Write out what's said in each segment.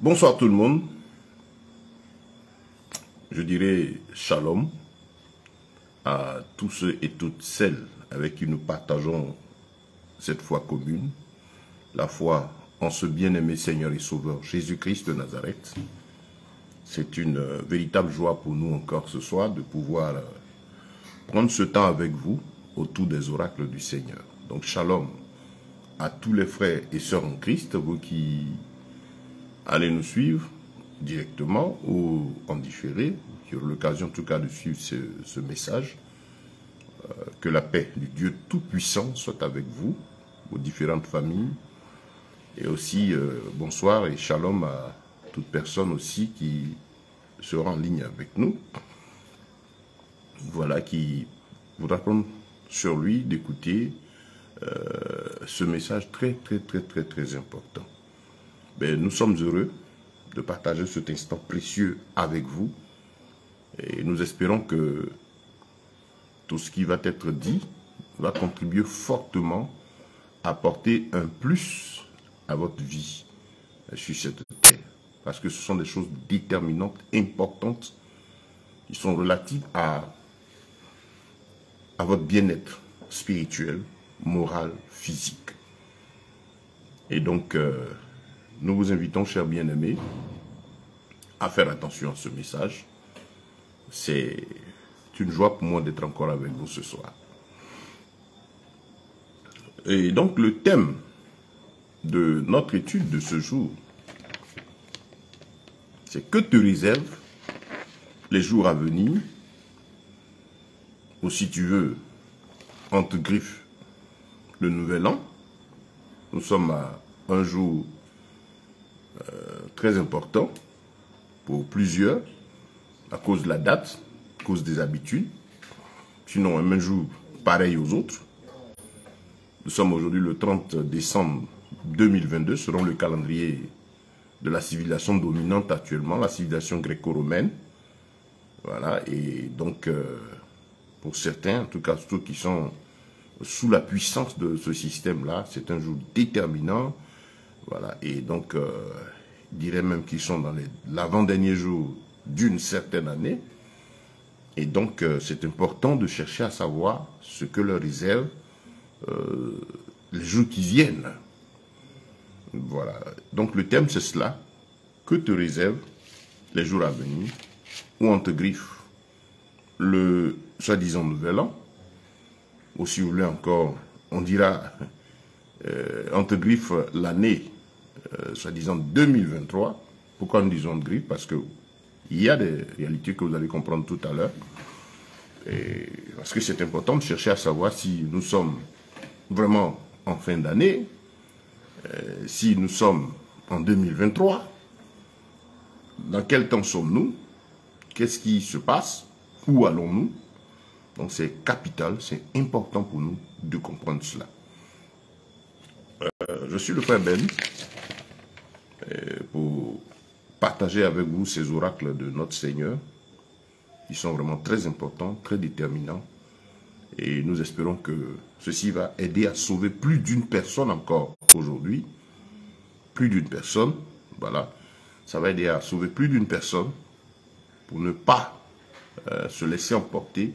Bonsoir tout le monde. Je dirais shalom à tous ceux et toutes celles avec qui nous partageons cette foi commune, la foi en ce bien-aimé Seigneur et Sauveur Jésus-Christ de Nazareth. C'est une véritable joie pour nous encore ce soir de pouvoir prendre ce temps avec vous autour des oracles du Seigneur. Donc shalom à tous les frères et sœurs en Christ, vous qui allez nous suivre directement ou en différé, qui auront l'occasion en tout cas de suivre ce message. Que la paix du Dieu Tout-Puissant soit avec vous, vos différentes familles. Et aussi, bonsoir et shalom à toute personne aussi qui sera en ligne avec nous. Voilà, qui voudra prendre sur lui d'écouter ce message très important. Ben, nous sommes heureux de partager cet instant précieux avec vous. Et nous espérons que tout ce qui va être dit va contribuer fortement à apporter un plus à votre vie sur cette terre. Parce que ce sont des choses déterminantes, importantes, qui sont relatives à votre bien-être spirituel, moral, physique. Et donc, nous vous invitons, chers bien-aimés, à faire attention à ce message. C'est une joie pour moi d'être encore avec vous ce soir. Et donc le thème de notre étude de ce jour, c'est que te réservent les jours à venir, ou si tu veux, entre griffes, le nouvel an. Nous sommes à un jour très important pour plusieurs, à cause de la date, à cause des habitudes. Sinon, un même jour pareil aux autres. Nous sommes aujourd'hui le 30 décembre 2022, selon le calendrier de la civilisation dominante actuellement, la civilisation gréco-romaine. Voilà, et donc, pour certains, en tout cas ceux qui sont sous la puissance de ce système-là, c'est un jour déterminant. Voilà, et donc, je dirais même qu'ils sont dans l'avant-dernier jour d'une certaine année. Et donc, c'est important de chercher à savoir ce que leur réserve les jours qui viennent. Voilà. Donc, le thème, c'est cela. Que te réserve les jours à venir, ou entre griffes, le soi-disant nouvel an, ou si vous voulez encore, on dira entre griffes l'année, soi-disant 2023. Pourquoi nous disons entre griffes? Parce que il y a des réalités que vous allez comprendre tout à l'heure. Parce que c'est important de chercher à savoir si nous sommes vraiment en fin d'année, si nous sommes en 2023, dans quel temps sommes-nous, qu'est-ce qui se passe, où allons-nous. Donc c'est capital, c'est important pour nous de comprendre cela. Je suis le frère Ben, pour partager avec vous ces oracles de notre Seigneur, qui sont vraiment très importants, très déterminants. Et nous espérons que ceci va aider à sauver plus d'une personne encore aujourd'hui. Plus d'une personne, voilà. Ça va aider à sauver plus d'une personne pour ne pas se laisser emporter,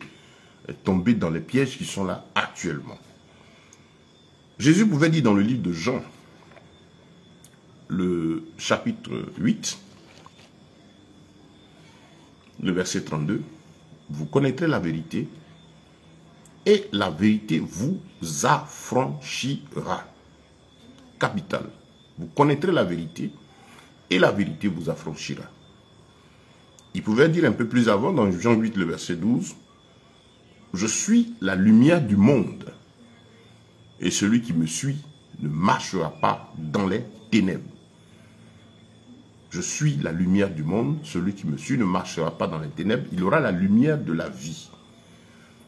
tomber dans les pièges qui sont là actuellement. Jésus pouvait dire dans le livre de Jean, le chapitre 8, le verset 32, vous connaîtrez la vérité et la vérité vous affranchira. Capital. Vous connaîtrez la vérité et la vérité vous affranchira. Il pouvait dire un peu plus avant, dans Jean 8, le verset 12, je suis la lumière du monde et celui qui me suit ne marchera pas dans les ténèbres. Je suis la lumière du monde, celui qui me suit ne marchera pas dans les ténèbres, il aura la lumière de la vie.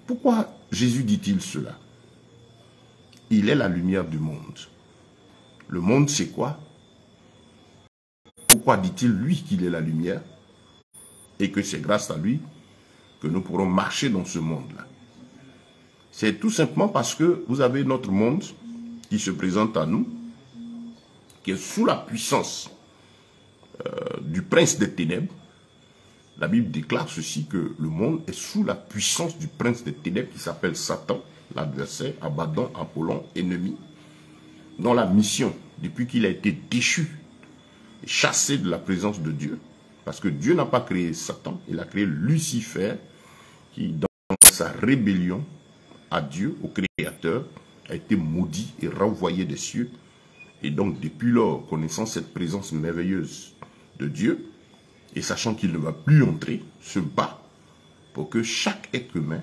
Pourquoi Jésus dit-il cela? Il est la lumière du monde. Le monde, c'est quoi? Pourquoi dit-il, lui, qu'il est la lumière? Et que c'est grâce à lui que nous pourrons marcher dans ce monde-là. C'est tout simplement parce que vous avez notre monde qui se présente à nous, qui est sous la puissance du prince des ténèbres, la Bible déclare ceci, que le monde est sous la puissance du prince des ténèbres qui s'appelle Satan, l'adversaire, Abaddon, Apollon, ennemi, dont la mission, depuis qu'il a été déchu, chassé de la présence de Dieu, parce que Dieu n'a pas créé Satan, il a créé Lucifer, qui dans sa rébellion à Dieu, au Créateur, a été maudit et renvoyé des cieux. Et donc depuis lors, connaissant cette présence merveilleuse de Dieu, et sachant qu'il ne va plus entrer, se bat pour que chaque être humain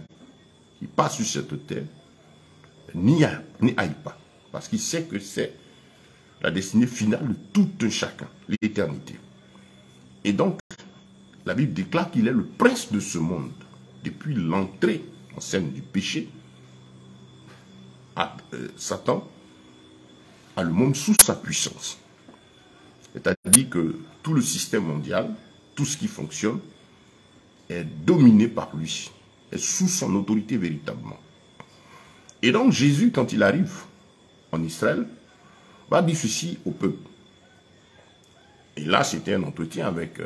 qui passe sur cette terre n'y aille pas. Parce qu'il sait que c'est la destinée finale de tout un chacun, l'éternité. Et donc, la Bible déclare qu'il est le prince de ce monde. Depuis l'entrée en scène du péché, Satan a le monde sous sa puissance. C'est-à-dire que tout le système mondial, tout ce qui fonctionne, est dominé par lui, est sous son autorité véritablement. Et donc Jésus, quand il arrive en Israël, va dire ceci au peuple. Et là, c'était un entretien avec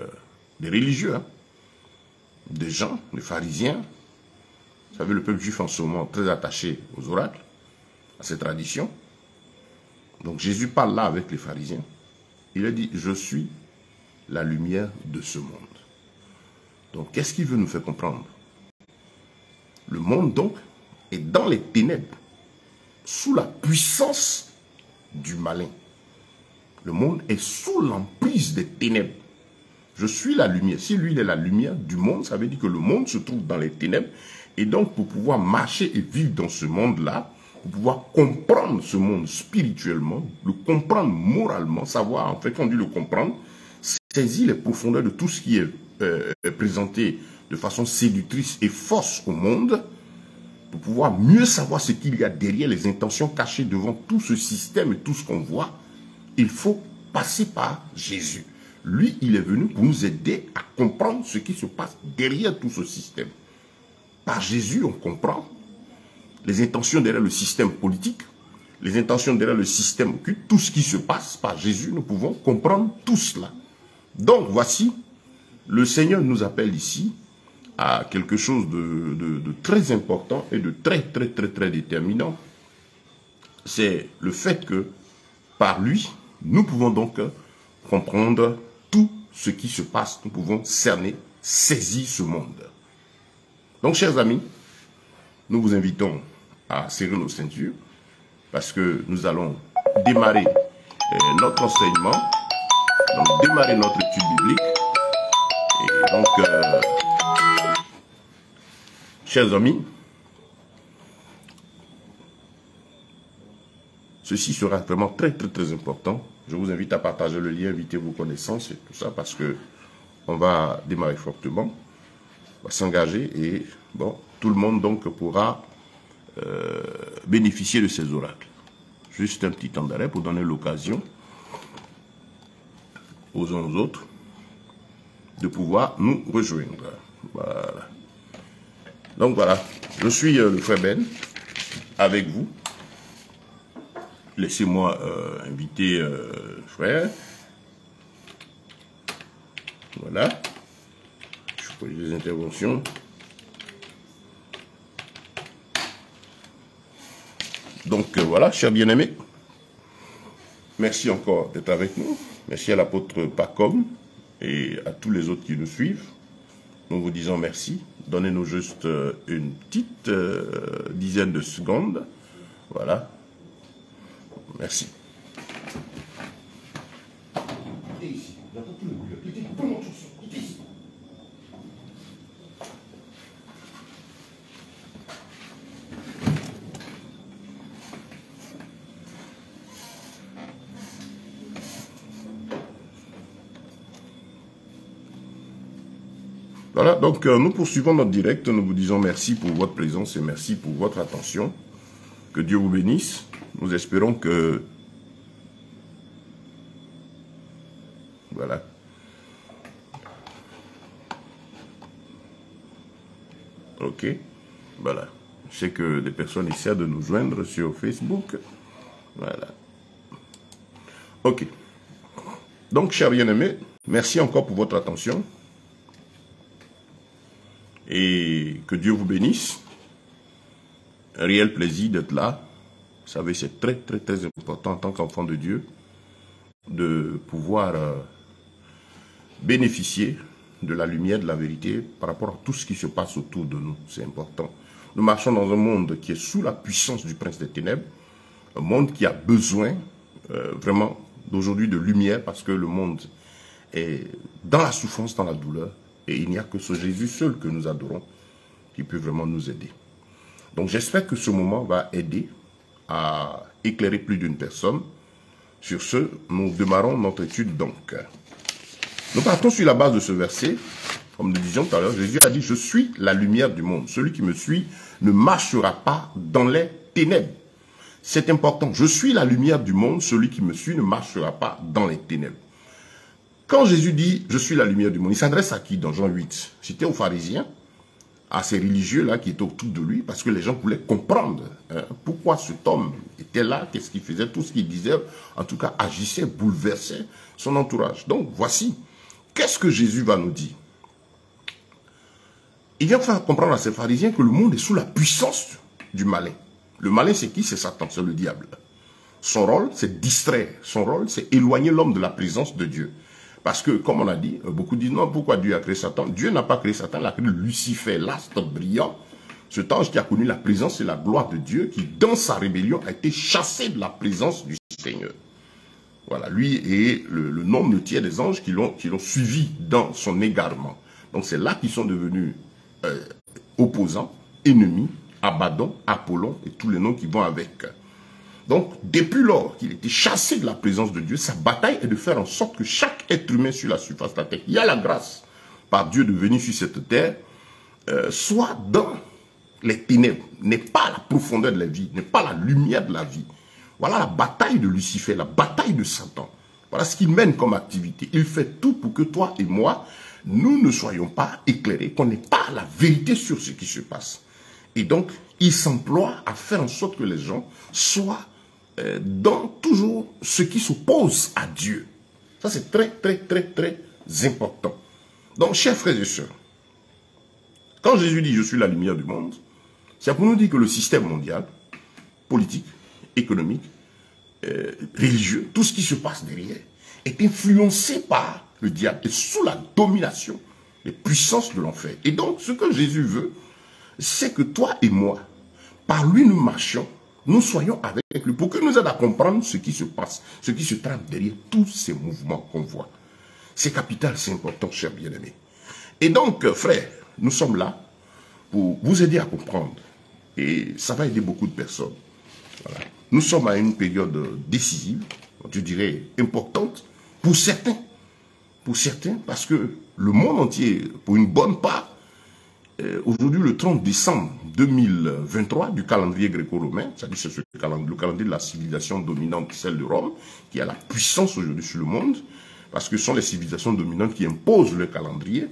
des religieux, hein, des gens, des pharisiens. Vous savez, le peuple juif en ce moment très attaché aux oracles, à ces traditions. Donc Jésus parle là avec les pharisiens. Il a dit, je suis la lumière de ce monde. Donc qu'est-ce qu'il veut nous faire comprendre? Le monde donc est dans les ténèbres, sous la puissance du malin. Le monde est sous l'emprise des ténèbres. Je suis la lumière. Si lui, il est la lumière du monde, ça veut dire que le monde se trouve dans les ténèbres. Et donc, pour pouvoir marcher et vivre dans ce monde-là, pour pouvoir comprendre ce monde spirituellement, le comprendre moralement, savoir, en fait, quand on dit le comprendre, saisir les profondeurs de tout ce qui est présenté de façon séductrice et fausse au monde, pour pouvoir mieux savoir ce qu'il y a derrière les intentions cachées devant tout ce système et tout ce qu'on voit, il faut passer par Jésus. Lui, il est venu pour nous aider à comprendre ce qui se passe derrière tout ce système. Par Jésus, on comprend les intentions derrière le système politique, les intentions derrière le système occulte, tout ce qui se passe. Par Jésus, nous pouvons comprendre tout cela. Donc, voici, le Seigneur nous appelle ici à quelque chose de très important et de très déterminant. C'est le fait que, par lui, nous pouvons donc comprendre tout ce qui se passe. Nous pouvons cerner, saisir ce monde. Donc, chers amis, nous vous invitons à serrer nos ceintures parce que nous allons démarrer notre enseignement, donc démarrer notre étude biblique. Et donc, chers amis, ceci sera vraiment très important. Je vous invite à partager le lien, inviter vos connaissances et tout ça parce que on va démarrer fortement, on va s'engager et bon, tout le monde donc pourra bénéficier de ces oracles. Juste un petit temps d'arrêt pour donner l'occasion aux uns aux autres de pouvoir nous rejoindre. Voilà. Donc voilà, je suis le frère Ben avec vous. Laissez-moi inviter le frère. Voilà. Je fais des interventions. Donc voilà, chers bien-aimés, merci encore d'être avec nous. Merci à l'apôtre Pacom et à tous les autres qui nous suivent. Nous vous disons merci. Donnez-nous juste une petite dizaine de secondes. Voilà. Merci. Voilà, donc nous poursuivons notre direct. Nous vous disons merci pour votre présence et merci pour votre attention. Que Dieu vous bénisse. Nous espérons que... Voilà. Ok. Voilà. Je sais que des personnes essaient de nous joindre sur Facebook. Voilà. Ok. Donc, chers bien-aimés, Merci encore pour votre attention. Et que Dieu vous bénisse. Un réel plaisir d'être là. Vous savez, c'est très, très, très important en tant qu'enfant de Dieu de pouvoir bénéficier de la lumière, de la vérité par rapport à tout ce qui se passe autour de nous. C'est important. Nous marchons dans un monde qui est sous la puissance du prince des ténèbres, un monde qui a besoin vraiment d'aujourd'hui de lumière parce que le monde est dans la souffrance, dans la douleur, et il n'y a que ce Jésus seul que nous adorons qui peut vraiment nous aider. Donc j'espère que ce moment va aider à éclairer plus d'une personne. Sur ce, nous démarrons notre étude donc. Nous partons sur la base de ce verset. Comme nous disions tout à l'heure, Jésus a dit « Je suis la lumière du monde. Celui qui me suit ne marchera pas dans les ténèbres. » C'est important. Je suis la lumière du monde. Celui qui me suit ne marchera pas dans les ténèbres. Quand Jésus dit « Je suis la lumière du monde », il s'adresse à qui dans Jean 8? C'était aux pharisiens, à ces religieux-là qui étaient autour de lui, parce que les gens voulaient comprendre pourquoi cet homme était là, qu'est-ce qu'il faisait, tout ce qu'il disait, en tout cas agissait, bouleversait son entourage. Donc voici, qu'est-ce que Jésus va nous dire? Il vient faire comprendre à ces pharisiens que le monde est sous la puissance du malin. Le malin, c'est qui? C'est Satan, c'est le diable. Son rôle, c'est distraire. Son rôle, c'est éloigner l'homme de la présence de Dieu. Parce que, comme on a dit, beaucoup disent, non, pourquoi Dieu a créé Satan? Dieu n'a pas créé Satan, il a créé Lucifer, l'astre brillant. Cet ange qui a connu la présence et la gloire de Dieu, qui, dans sa rébellion, a été chassé de la présence du Seigneur. Voilà, lui et le nombre tiers des anges qui l'ont suivi dans son égarement. Donc c'est là qu'ils sont devenus opposants, ennemis, Abaddon, Apollon et tous les noms qui vont avec. Donc, depuis lors qu'il était chassé de la présence de Dieu, sa bataille est de faire en sorte que chaque être humain sur la surface de la terre, il y a la grâce par Dieu de venir sur cette terre, soit dans les ténèbres, n'est pas la profondeur de la vie, n'est pas la lumière de la vie. Voilà la bataille de Lucifer, la bataille de Satan. Voilà ce qu'il mène comme activité. Il fait tout pour que toi et moi, nous ne soyons pas éclairés, qu'on n'ait pas la vérité sur ce qui se passe. Et donc, il s'emploie à faire en sorte que les gens soient dans toujours ce qui s'oppose à Dieu. Ça, c'est très, très, très, très important. Donc, chers frères et sœurs, quand Jésus dit « Je suis la lumière du monde », c'est pour nous dire que le système mondial, politique, économique, religieux, tout ce qui se passe derrière, est influencé par le diable et sous la domination des puissances de l'enfer. Et donc, ce que Jésus veut, c'est que toi et moi, par lui nous marchions, nous soyons avec lui, pour qu'il nous aide à comprendre ce qui se passe, ce qui se trame derrière tous ces mouvements qu'on voit. C'est capital, c'est important, chers bien-aimés. Et donc, frères, nous sommes là pour vous aider à comprendre. Et ça va aider beaucoup de personnes. Voilà. Nous sommes à une période décisive, je dirais importante, pour certains. Pour certains, parce que le monde entier, pour une bonne part, aujourd'hui, le 30 décembre 2023, du calendrier gréco-romain, c'est-à-dire c'est le calendrier de la civilisation dominante, celle de Rome, qui a la puissance aujourd'hui sur le monde, parce que ce sont les civilisations dominantes qui imposent le calendrier.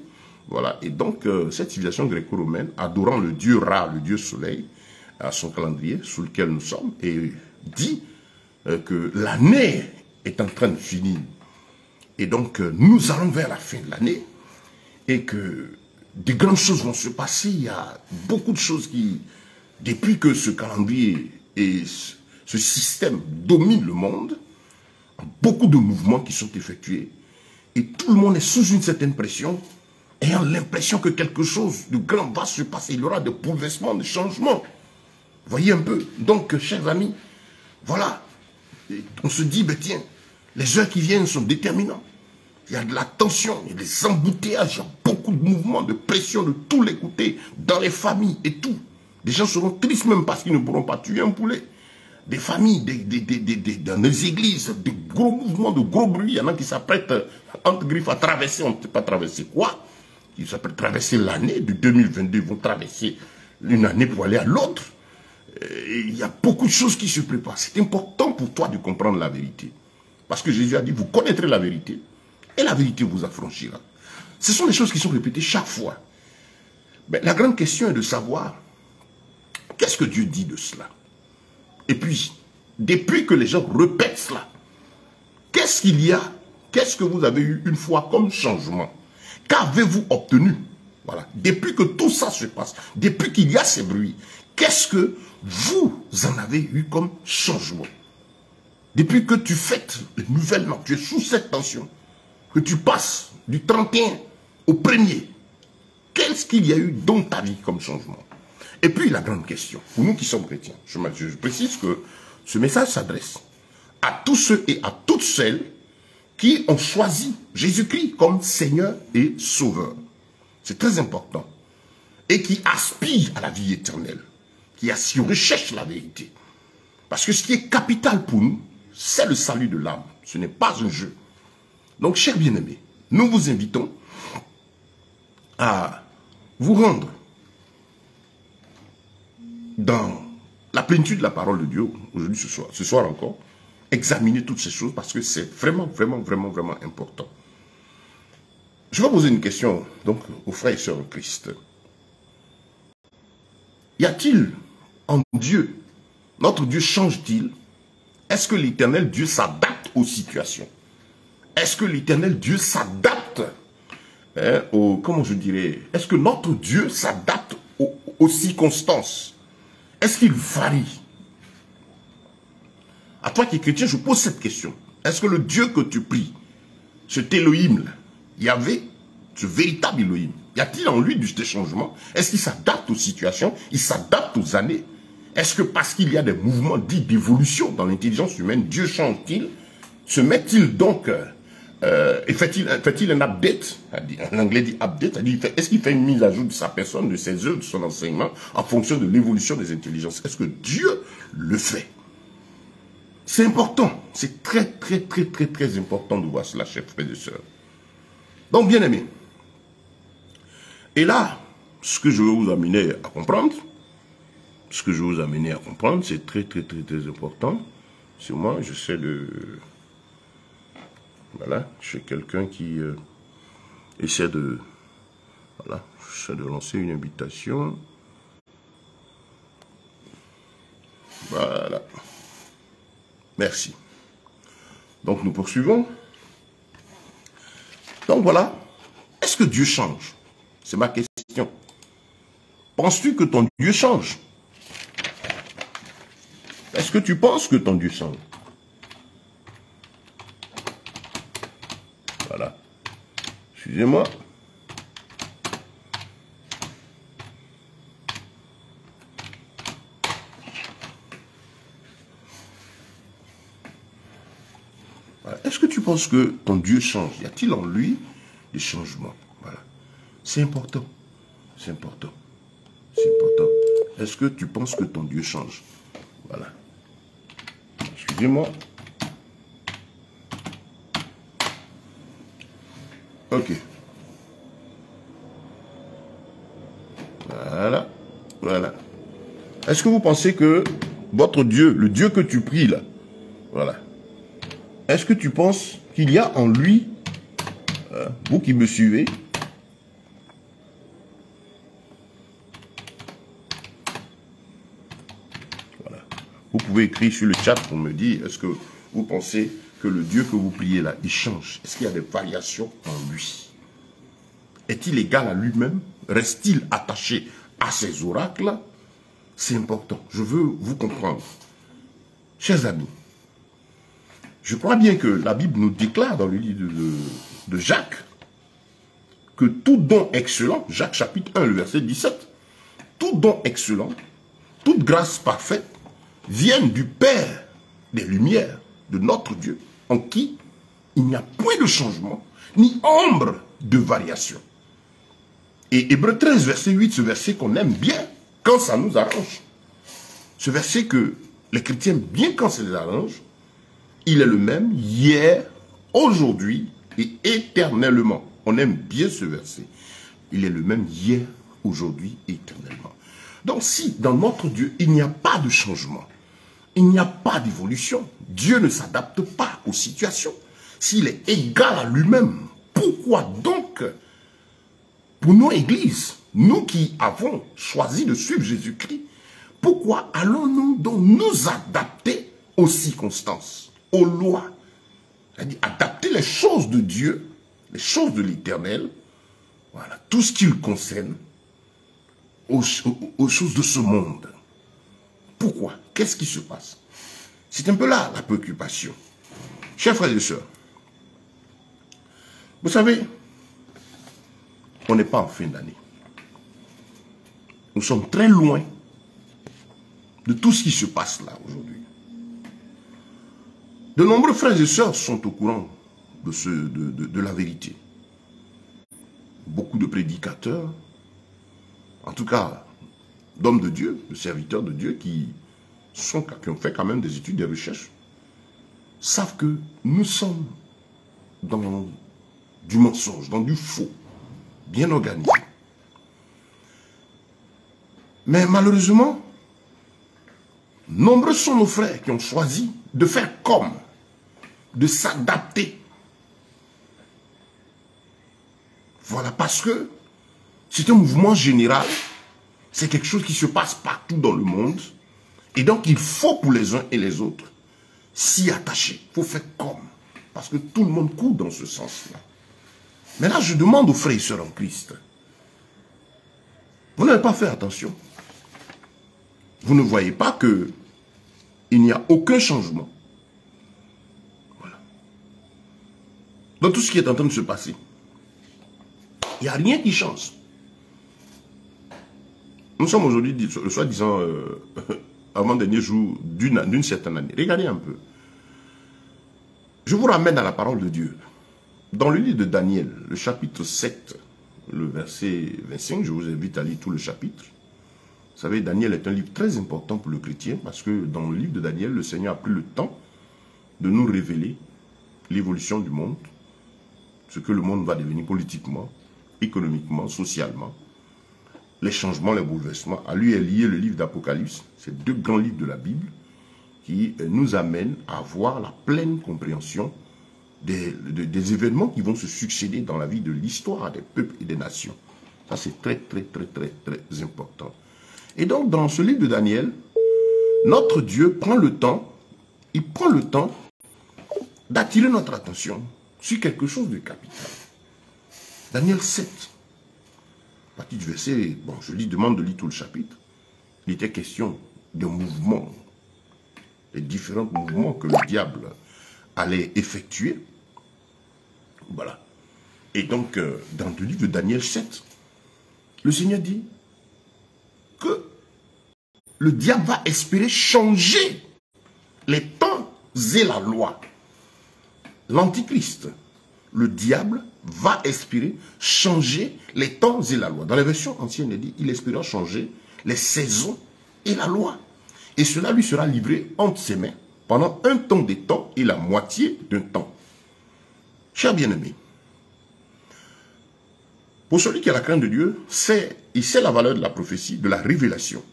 Voilà. Et donc, cette civilisation gréco-romaine, adorant le dieu Ra, le dieu soleil, à son calendrier, sous lequel nous sommes, et dit que l'année est en train de finir. Et donc, nous allons vers la fin de l'année, et que des grandes choses vont se passer. Il y a beaucoup de choses qui, depuis que ce calendrier et ce système dominent le monde, beaucoup de mouvements qui sont effectués. Et tout le monde est sous une certaine pression, ayant l'impression que quelque chose de grand va se passer. Il y aura des bouleversements, des changements. Voyez un peu. Donc, chers amis, voilà. Et on se dit, ben tiens, les heures qui viennent sont déterminantes. Il y a de la tension, il y a des embouteillages, il y a beaucoup de mouvements, de pression de tous les côtés, dans les familles et tout. Des gens seront tristes même parce qu'ils ne pourront pas tuer un poulet. Des familles, dans les églises, des gros mouvements, de gros bruits. Il y en a qui s'apprêtent, entre griffes, à traverser, on ne sait pas traverser quoi. Ils s'apprêtent à traverser l'année de 2022, ils vont traverser une année pour aller à l'autre. Il y a beaucoup de choses qui se préparent. C'est important pour toi de comprendre la vérité. Parce que Jésus a dit, vous connaîtrez la vérité. Et la vérité vous affranchira. Ce sont des choses qui sont répétées chaque fois. Mais la grande question est de savoir, qu'est-ce que Dieu dit de cela? Et puis, depuis que les gens répètent cela, qu'est-ce qu'il y a Qu'est-ce que vous avez eu une fois comme changement? Qu'avez-vous obtenu? Voilà. Depuis que tout ça se passe, depuis qu'il y a ces bruits, qu'est-ce que vous en avez eu comme changement? Depuis que tu fêtes le nouvel an, tu es sous cette tension, que tu passes du 31 au 1er, qu'est-ce qu'il y a eu dans ta vie comme changement? Et puis la grande question, pour nous qui sommes chrétiens, je précise que ce message s'adresse à tous ceux et à toutes celles qui ont choisi Jésus-Christ comme Seigneur et Sauveur. C'est très important. Et qui aspirent à la vie éternelle, qui recherchent la vérité. Parce que ce qui est capital pour nous, c'est le salut de l'âme. Ce n'est pas un jeu. Donc, chers bien-aimés, nous vous invitons à vous rendre dans la plénitude de la parole de Dieu, aujourd'hui, ce soir encore, examiner toutes ces choses parce que c'est vraiment, vraiment, vraiment, vraiment important. Je vais poser une question donc aux frères et sœurs en Christ. Y a-t-il en Dieu, notre Dieu change-t-il? Est-ce que l'éternel Dieu s'adapte aux situations? Est-ce que l'éternel Dieu s'adapte comment je dirais, est-ce que notre Dieu s'adapte aux circonstances? Est-ce qu'il varie? À toi qui es chrétien, je pose cette question. Est-ce que le Dieu que tu pries, cet Elohim, Yahvé, ce véritable Elohim, y a-t-il en lui des changements? Est-ce qu'il s'adapte aux situations? Il s'adapte aux années? Est-ce que parce qu'il y a des mouvements dits d'évolution dans l'intelligence humaine, Dieu change-t-il? Se met-il donc, fait-il un update? En anglais dit update, est-ce qu'il fait une mise à jour de sa personne, de ses œuvres, de son enseignement, en fonction de l'évolution des intelligences? Est-ce que Dieu le fait? C'est important, c'est très, très, très, très, très important de voir cela, chers frères et sœurs. Donc, bien aimés, et là, ce que je veux vous amener à comprendre, c'est très, très, très, très important. C'est moi, j'essaie de... Voilà, je suis quelqu'un qui essaie de... Voilà, j'essaie de lancer une invitation. Voilà. Merci. Donc, nous poursuivons. Donc, voilà. Est-ce que Dieu change? C'est ma question. Penses-tu que ton Dieu change? Est-ce que tu penses que ton Dieu change? Voilà. Excusez-moi. Est-ce que tu penses que ton Dieu change? Y a-t-il en lui des changements? Voilà. C'est important. C'est important. C'est important. Est-ce que tu penses que ton Dieu change? Voilà. Excusez-moi. Ok. Voilà. Voilà. Est-ce que vous pensez que votre Dieu, le Dieu que tu pries là, voilà. Est-ce que tu penses qu'il y a en lui, vous qui me suivez, voilà. Vous pouvez écrire sur le chat pour me dire, est-ce que vous pensez que le Dieu que vous priez là, il change? Est-ce qu'il y a des variations en lui? Est-il égal à lui-même? Reste-t-il attaché à ses oracles? C'est important. Je veux vous comprendre. Chers amis, je crois bien que la Bible nous déclare dans le livre de Jacques que tout don excellent, Jacques chapitre 1, le verset 17, tout don excellent, toute grâce parfaite viennent du Père des Lumières, de notre Dieu, en qui il n'y a point de changement, ni ombre de variation. Et Hébreux 13, verset 8, ce verset qu'on aime bien quand ça nous arrange. Ce verset que les chrétiens, bien quand ça les arrange, il est le même hier, aujourd'hui et éternellement. On aime bien ce verset. Il est le même hier, aujourd'hui et éternellement. Donc si dans notre Dieu, il n'y a pas de changement, il n'y a pas d'évolution, Dieu ne s'adapte pas aux situations. S'il est égal à lui-même, pourquoi donc, pour nos églises, nous qui avons choisi de suivre Jésus-Christ, pourquoi allons-nous donc nous adapter aux circonstances, aux lois, C'est-à-dire adapter les choses de Dieu, les choses de l'Éternel, voilà, tout ce qui le concerne, aux choses de ce monde. Pourquoi? Qu'est-ce qui se passe? C'est un peu là la préoccupation. Chers frères et sœurs, vous savez, on n'est pas en fin d'année. Nous sommes très loin de tout ce qui se passe là aujourd'hui. De nombreux frères et sœurs sont au courant de la vérité. Beaucoup de prédicateurs, en tout cas d'hommes de Dieu, de serviteurs de Dieu qui ont fait quand même des études, des recherches, savent que nous sommes dans du mensonge, dans du faux, bien organisé. Mais malheureusement, nombreux sont nos frères qui ont choisi de faire comme, de s'adapter. Voilà, parce que c'est un mouvement général, c'est quelque chose qui se passe partout dans le monde, et donc il faut pour les uns et les autres s'y attacher. Il faut faire comme, parce que tout le monde court dans ce sens-là. Mais là, je demande aux frères et sœurs en Christ, vous n'avez pas fait attention. Vous ne voyez pas que il n'y a aucun changement. Voilà. Dans tout ce qui est en train de se passer, il n'y a rien qui change. Nous sommes aujourd'hui, le soi-disant, avant-dernier jour d'une certaine année. Regardez un peu. Je vous ramène à la parole de Dieu. Dans le livre de Daniel, le chapitre 7, le verset 25, je vous invite à lire tout le chapitre. Vous savez, Daniel est un livre très important pour le chrétien parce que dans le livre de Daniel, le Seigneur a pris le temps de nous révéler l'évolution du monde, ce que le monde va devenir politiquement, économiquement, socialement, les changements, les bouleversements. À lui est lié le livre d'Apocalypse, c'est deux grands livres de la Bible qui nous amènent à avoir la pleine compréhension des événements qui vont se succéder dans la vie de l'histoire des peuples et des nations. Ça, c'est très, très, très, très, très important. Et donc, dans ce livre de Daniel, notre Dieu prend le temps, il prend le temps d'attirer notre attention sur quelque chose de capital. Daniel 7, à partir du verset, bon, je lui demande de lire tout le chapitre, il était question de mouvements, les différents mouvements que le diable allait effectuer. Voilà. Et donc, dans le livre de Daniel 7, le Seigneur dit que le diable va espérer changer les temps et la loi. L'Antichrist, le diable, va espérer changer les temps et la loi. Dans la version ancienne, il dit il espéra changer les saisons et la loi. Et cela lui sera livré entre ses mains pendant un temps de temps et la moitié d'un temps. Chers bien-aimés, pour celui qui a la crainte de Dieu, il sait la valeur de la prophétie, de la révélation.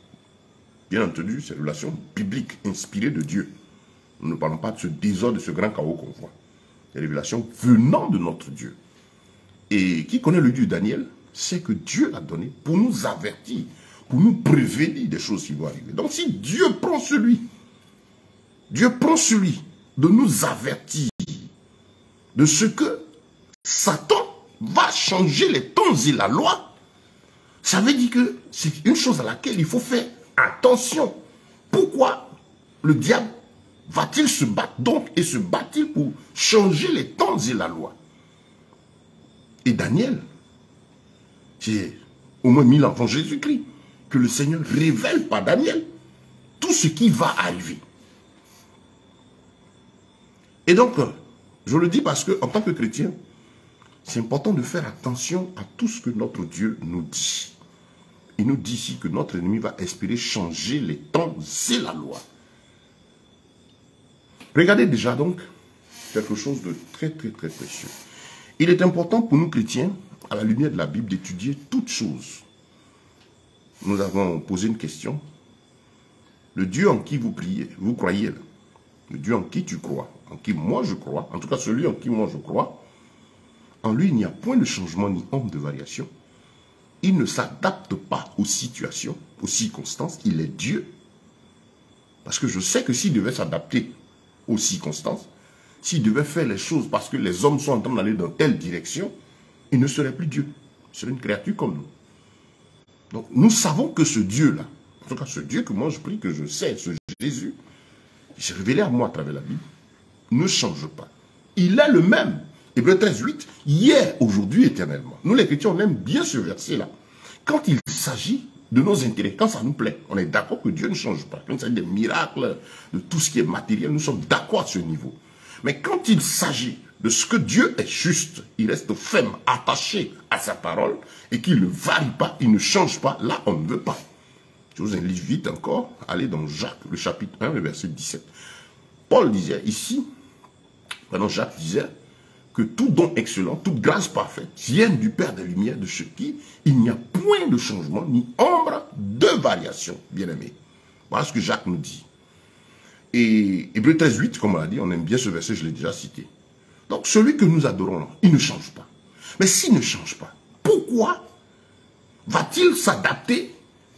Bien entendu, c'est une révélation biblique, inspirée de Dieu. Nous ne parlons pas de ce désordre, de ce grand chaos qu'on voit. Les révélations venant de notre Dieu. Et qui connaît le Dieu de Daniel, c'est que Dieu l'a donné pour nous avertir, pour nous prévenir des choses qui vont arriver. Donc si Dieu prend celui de nous avertir de ce que Satan va changer les temps et la loi, ça veut dire que c'est une chose à laquelle il faut faire attention. Pourquoi le diable va-t-il se battre donc et se bat-il pour changer les temps et la loi? Et Daniel, c'est au moins 1000 ans avant Jésus-Christ que le Seigneur révèle par Daniel tout ce qui va arriver. Et donc, je le dis parce que en tant que chrétien, c'est important de faire attention à tout ce que notre Dieu nous dit. Il nous dit ici que notre ennemi va espérer changer les temps et la loi. Regardez déjà donc quelque chose de très très très précieux. Il est important pour nous chrétiens, à la lumière de la Bible, d'étudier toutes choses. Nous avons posé une question. Le Dieu en qui vous priez, vous croyez, là, le Dieu en qui tu crois, en qui moi je crois, en tout cas celui en qui moi je crois, en lui il n'y a point de changement ni ombre de variation. Il ne s'adapte pas aux situations, aux circonstances, il est Dieu. Parce que je sais que s'il devait s'adapter aux circonstances, s'il devait faire les choses parce que les hommes sont en train d'aller dans telle direction, il ne serait plus Dieu. Il serait une créature comme nous. Donc nous savons que ce Dieu-là, en tout cas ce Dieu que moi je prie, que je sais, ce Jésus, il s'est révélé à moi à travers la Bible, ne change pas. Il est le même. Hébreux 13, 8, hier, aujourd'hui, éternellement. Nous les chrétiens, on aime bien ce verset-là. Quand il s'agit de nos intérêts, quand ça nous plaît, on est d'accord que Dieu ne change pas. Quand il s'agit des miracles, de tout ce qui est matériel, nous sommes d'accord à ce niveau. Mais quand il s'agit de ce que Dieu est juste, il reste ferme, attaché à sa parole, et qu'il ne varie pas, il ne change pas, là on ne veut pas. Je vous invite vite encore, allez dans Jacques, le chapitre 1, le verset 17. Paul disait ici, pardon, Jacques disait, que tout don excellent, toute grâce parfaite vienne du Père des Lumières, de ce qui, il n'y a point de changement, ni ombre de variation, bien-aimé. Voilà ce que Jacques nous dit. Et Hébreux 13, 8, comme on l'a dit, on aime bien ce verset, je l'ai déjà cité. Donc, celui que nous adorons là, il ne change pas. Mais s'il ne change pas, pourquoi va-t-il s'adapter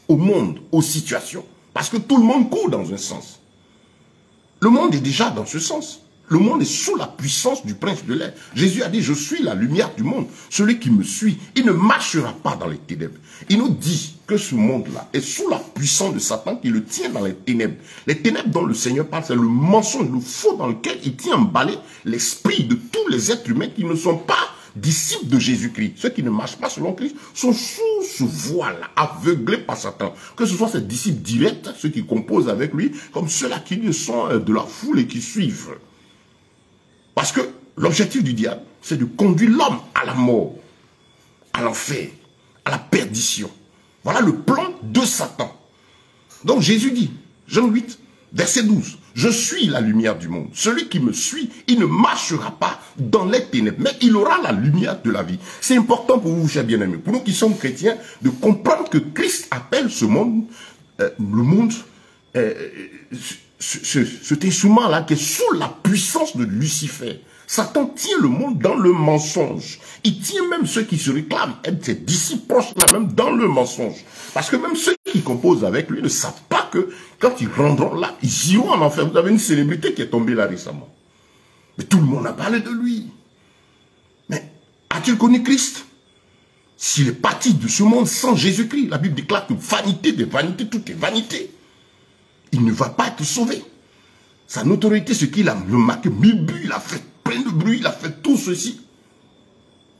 au monde, aux situations? Parce que tout le monde court dans un sens. Le monde est déjà dans ce sens. Le monde est sous la puissance du prince de l'air. Jésus a dit, je suis la lumière du monde. Celui qui me suit, il ne marchera pas dans les ténèbres. Il nous dit que ce monde-là est sous la puissance de Satan qui le tient dans les ténèbres. Les ténèbres dont le Seigneur parle, c'est le mensonge, le faux dans lequel il tient emballé l'esprit de tous les êtres humains qui ne sont pas disciples de Jésus-Christ. Ceux qui ne marchent pas selon Christ sont sous ce voile, aveuglés par Satan. Que ce soit ses disciples directs, ceux qui composent avec lui, comme ceux-là qui sont de la foule et qui suivent. Parce que l'objectif du diable, c'est de conduire l'homme à la mort, à l'enfer, à la perdition. Voilà le plan de Satan. Donc Jésus dit, Jean 8, verset 12, « Je suis la lumière du monde. Celui qui me suit, il ne marchera pas dans les ténèbres, mais il aura la lumière de la vie. » C'est important pour vous, chers bien-aimés, pour nous qui sommes chrétiens, de comprendre que Christ appelle ce monde, le monde, cet instrument-là qui est sous la puissance de Lucifer. Satan tient le monde dans le mensonge. Il tient même ceux qui se réclament être ses disciples proches là même dans le mensonge. Parce que même ceux qui composent avec lui ne savent pas que quand ils rendront là, ils iront en enfer. Vous avez une célébrité qui est tombée là récemment. Mais tout le monde a parlé de lui. Mais a-t-il connu Christ? S'il est parti de ce monde sans Jésus-Christ, la Bible déclare que vanité des vanités, tout est vanité. Il ne va pas être sauvé. Sa notoriété, ce qu'il a marqué, 1000 buts, il a fait plein de bruit, il a fait tout ceci.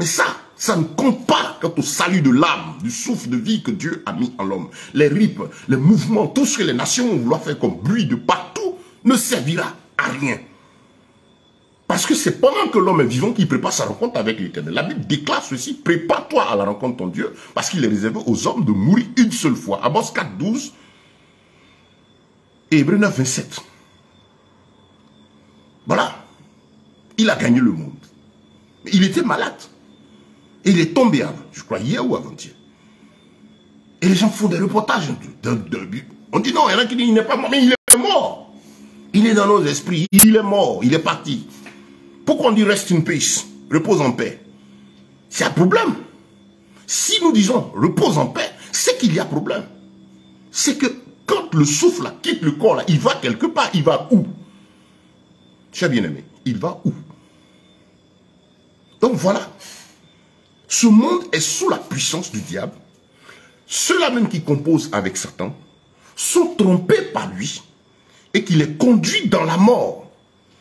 Mais ça ne compte pas quant au salut de l'âme, du souffle de vie que Dieu a mis en l'homme. Les rythmes, les mouvements, tout ce que les nations vont vouloir faire comme bruit de partout, ne servira à rien. Parce que c'est pendant que l'homme est vivant qu'il prépare sa rencontre avec l'Éternel. La Bible déclare ceci, prépare-toi à la rencontre de ton Dieu, parce qu'il est réservé aux hommes de mourir une seule fois. Amos 4, 12 et Hébreux 9, 27. Voilà. Il a gagné le monde. Mais il était malade. Et il est tombé, je crois, hier ou avant-hier. Et les gens font des reportages. On dit non, il y en a qui disent il n'est pas mort, mais il est mort. Il est dans nos esprits, il est mort, il est parti. Pourquoi on dit reste in peace, repose en paix? C'est un problème. Si nous disons repose en paix, c'est qu'il y a problème. C'est que quand le souffle là, quitte le corps, là, il va quelque part, il va où? Cher bien-aimé, il va où? Donc voilà. Ce monde est sous la puissance du diable. Ceux-là même qui composent avec Satan sont trompés par lui et qui les conduit dans la mort,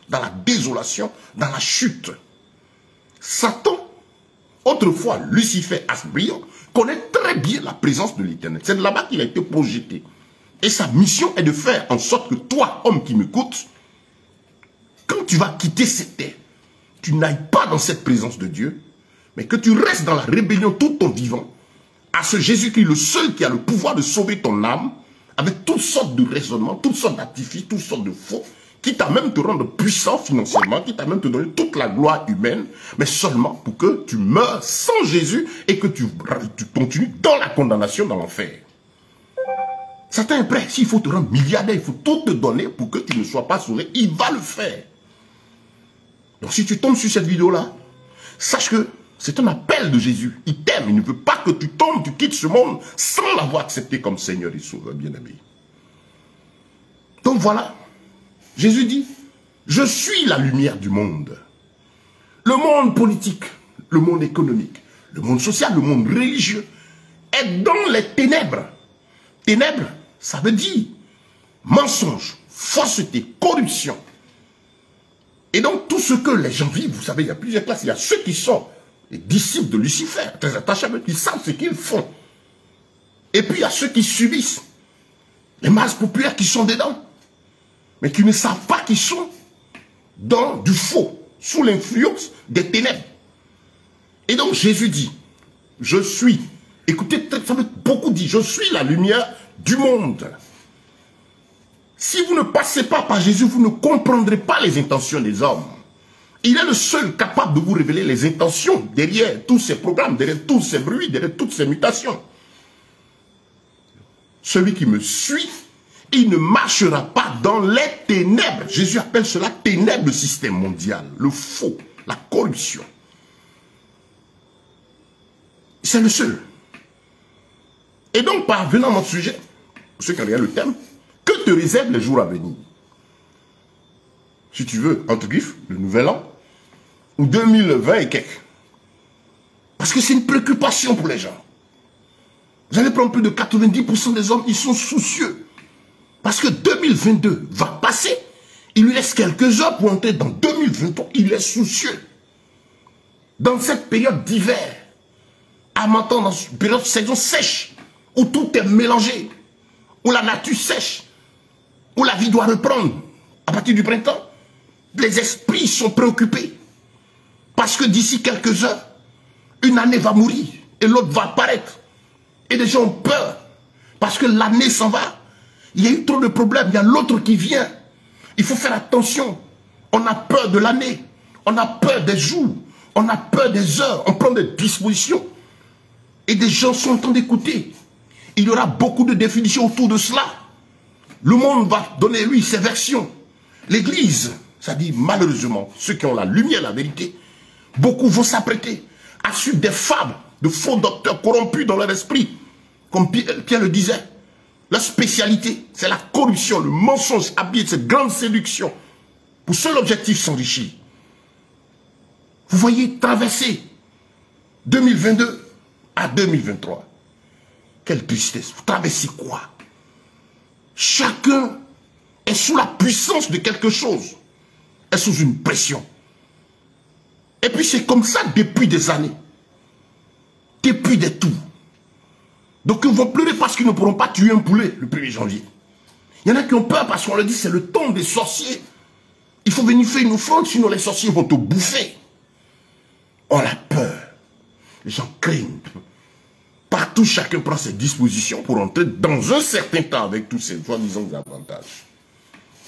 dans la désolation, dans la chute. Satan, autrefois Lucifer Asbrion, connaît très bien la présence de l'Éternel. C'est de là-bas qu'il a été projeté. Et sa mission est de faire en sorte que toi, homme qui m'écoutes, quand tu vas quitter cette terre, tu n'ailles pas dans cette présence de Dieu, mais que tu restes dans la rébellion tout ton vivant, à ce Jésus-Christ, le seul qui a le pouvoir de sauver ton âme, avec toutes sortes de raisonnements, toutes sortes d'artifices, toutes sortes de faux, quitte à même te rendre puissant financièrement, quitte à même te donner toute la gloire humaine, mais seulement pour que tu meurs sans Jésus et que tu continues dans la condamnation, dans l'enfer. Satan est prêt. S'il faut te rendre milliardaire, il faut tout te donner pour que tu ne sois pas sauvé. Il va le faire. Donc si tu tombes sur cette vidéo-là, sache que c'est un appel de Jésus. Il t'aime. Il ne veut pas que tu tombes, tu quittes ce monde sans l'avoir accepté comme Seigneur et Sauveur, bien-aimé. Donc voilà. Jésus dit, Je suis la lumière du monde. Le monde politique, le monde économique, le monde social, le monde religieux est dans les ténèbres. Ténèbres, ça veut dire mensonge, fausseté, corruption. Et donc tout ce que les gens vivent, vous savez, il y a plusieurs classes. Il y a ceux qui sont les disciples de Lucifer, très attachés à eux, qui savent ce qu'ils font. Et puis il y a ceux qui subissent, les masses populaires qui sont dedans, mais qui ne savent pas qu'ils sont dans du faux, sous l'influence des ténèbres. Et donc Jésus dit, je suis, écoutez, ça veut beaucoup dire, je suis la lumière du monde. Si vous ne passez pas par Jésus, vous ne comprendrez pas les intentions des hommes. Il est le seul capable de vous révéler les intentions derrière tous ces programmes, derrière tous ces bruits, derrière toutes ces mutations. Celui qui me suit, il ne marchera pas dans les ténèbres. Jésus appelle cela ténèbres, le système mondial, le faux, la corruption. C'est le seul. Et donc, parvenant à notre sujet, pour ceux qui regardent le thème, que te réservent les jours à venir? Si tu veux, entre griffes, le nouvel an, ou 2020 et quelques. Parce que c'est une préoccupation pour les gens. Vous allez prendre plus de 90% des hommes, ils sont soucieux. Parce que 2022 va passer, il lui reste quelques heures pour entrer dans 2023, il est soucieux. Dans cette période d'hiver, à maintenant dans une période de saison sèche, où tout est mélangé, où la nature sèche, où la vie doit reprendre à partir du printemps, les esprits sont préoccupés. Parce que d'ici quelques heures, une année va mourir et l'autre va apparaître. Et les gens ont peur parce que l'année s'en va. Il y a eu trop de problèmes, il y a l'autre qui vient. Il faut faire attention. On a peur de l'année, on a peur des jours, on a peur des heures, on prend des dispositions. Et des gens sont en train d'écouter. Il y aura beaucoup de définitions autour de cela. Le monde va donner, lui, ses versions. L'Église, ça dit malheureusement, ceux qui ont la lumière, la vérité, beaucoup vont s'apprêter à suivre des fables de faux docteurs corrompus dans leur esprit. Comme Pierre le disait, la spécialité, c'est la corruption, le mensonge habillé de cette grande séduction. Pour seul objectif, s'enrichir. Vous voyez traverser 2022 à 2023. Quelle tristesse. Vous traversez quoi? Chacun est sous la puissance de quelque chose. Est sous une pression. Et puis c'est comme ça depuis des années. Depuis des tours. Donc ils vont pleurer parce qu'ils ne pourront pas tuer un poulet le 1er janvier. Il y en a qui ont peur parce qu'on leur dit c'est le temps des sorciers. Il faut venir faire une offrande, sinon les sorciers vont te bouffer. On a peur. Les gens craignent. Partout, chacun prend ses dispositions pour entrer dans un certain temps avec tous ces soi-disant avantages.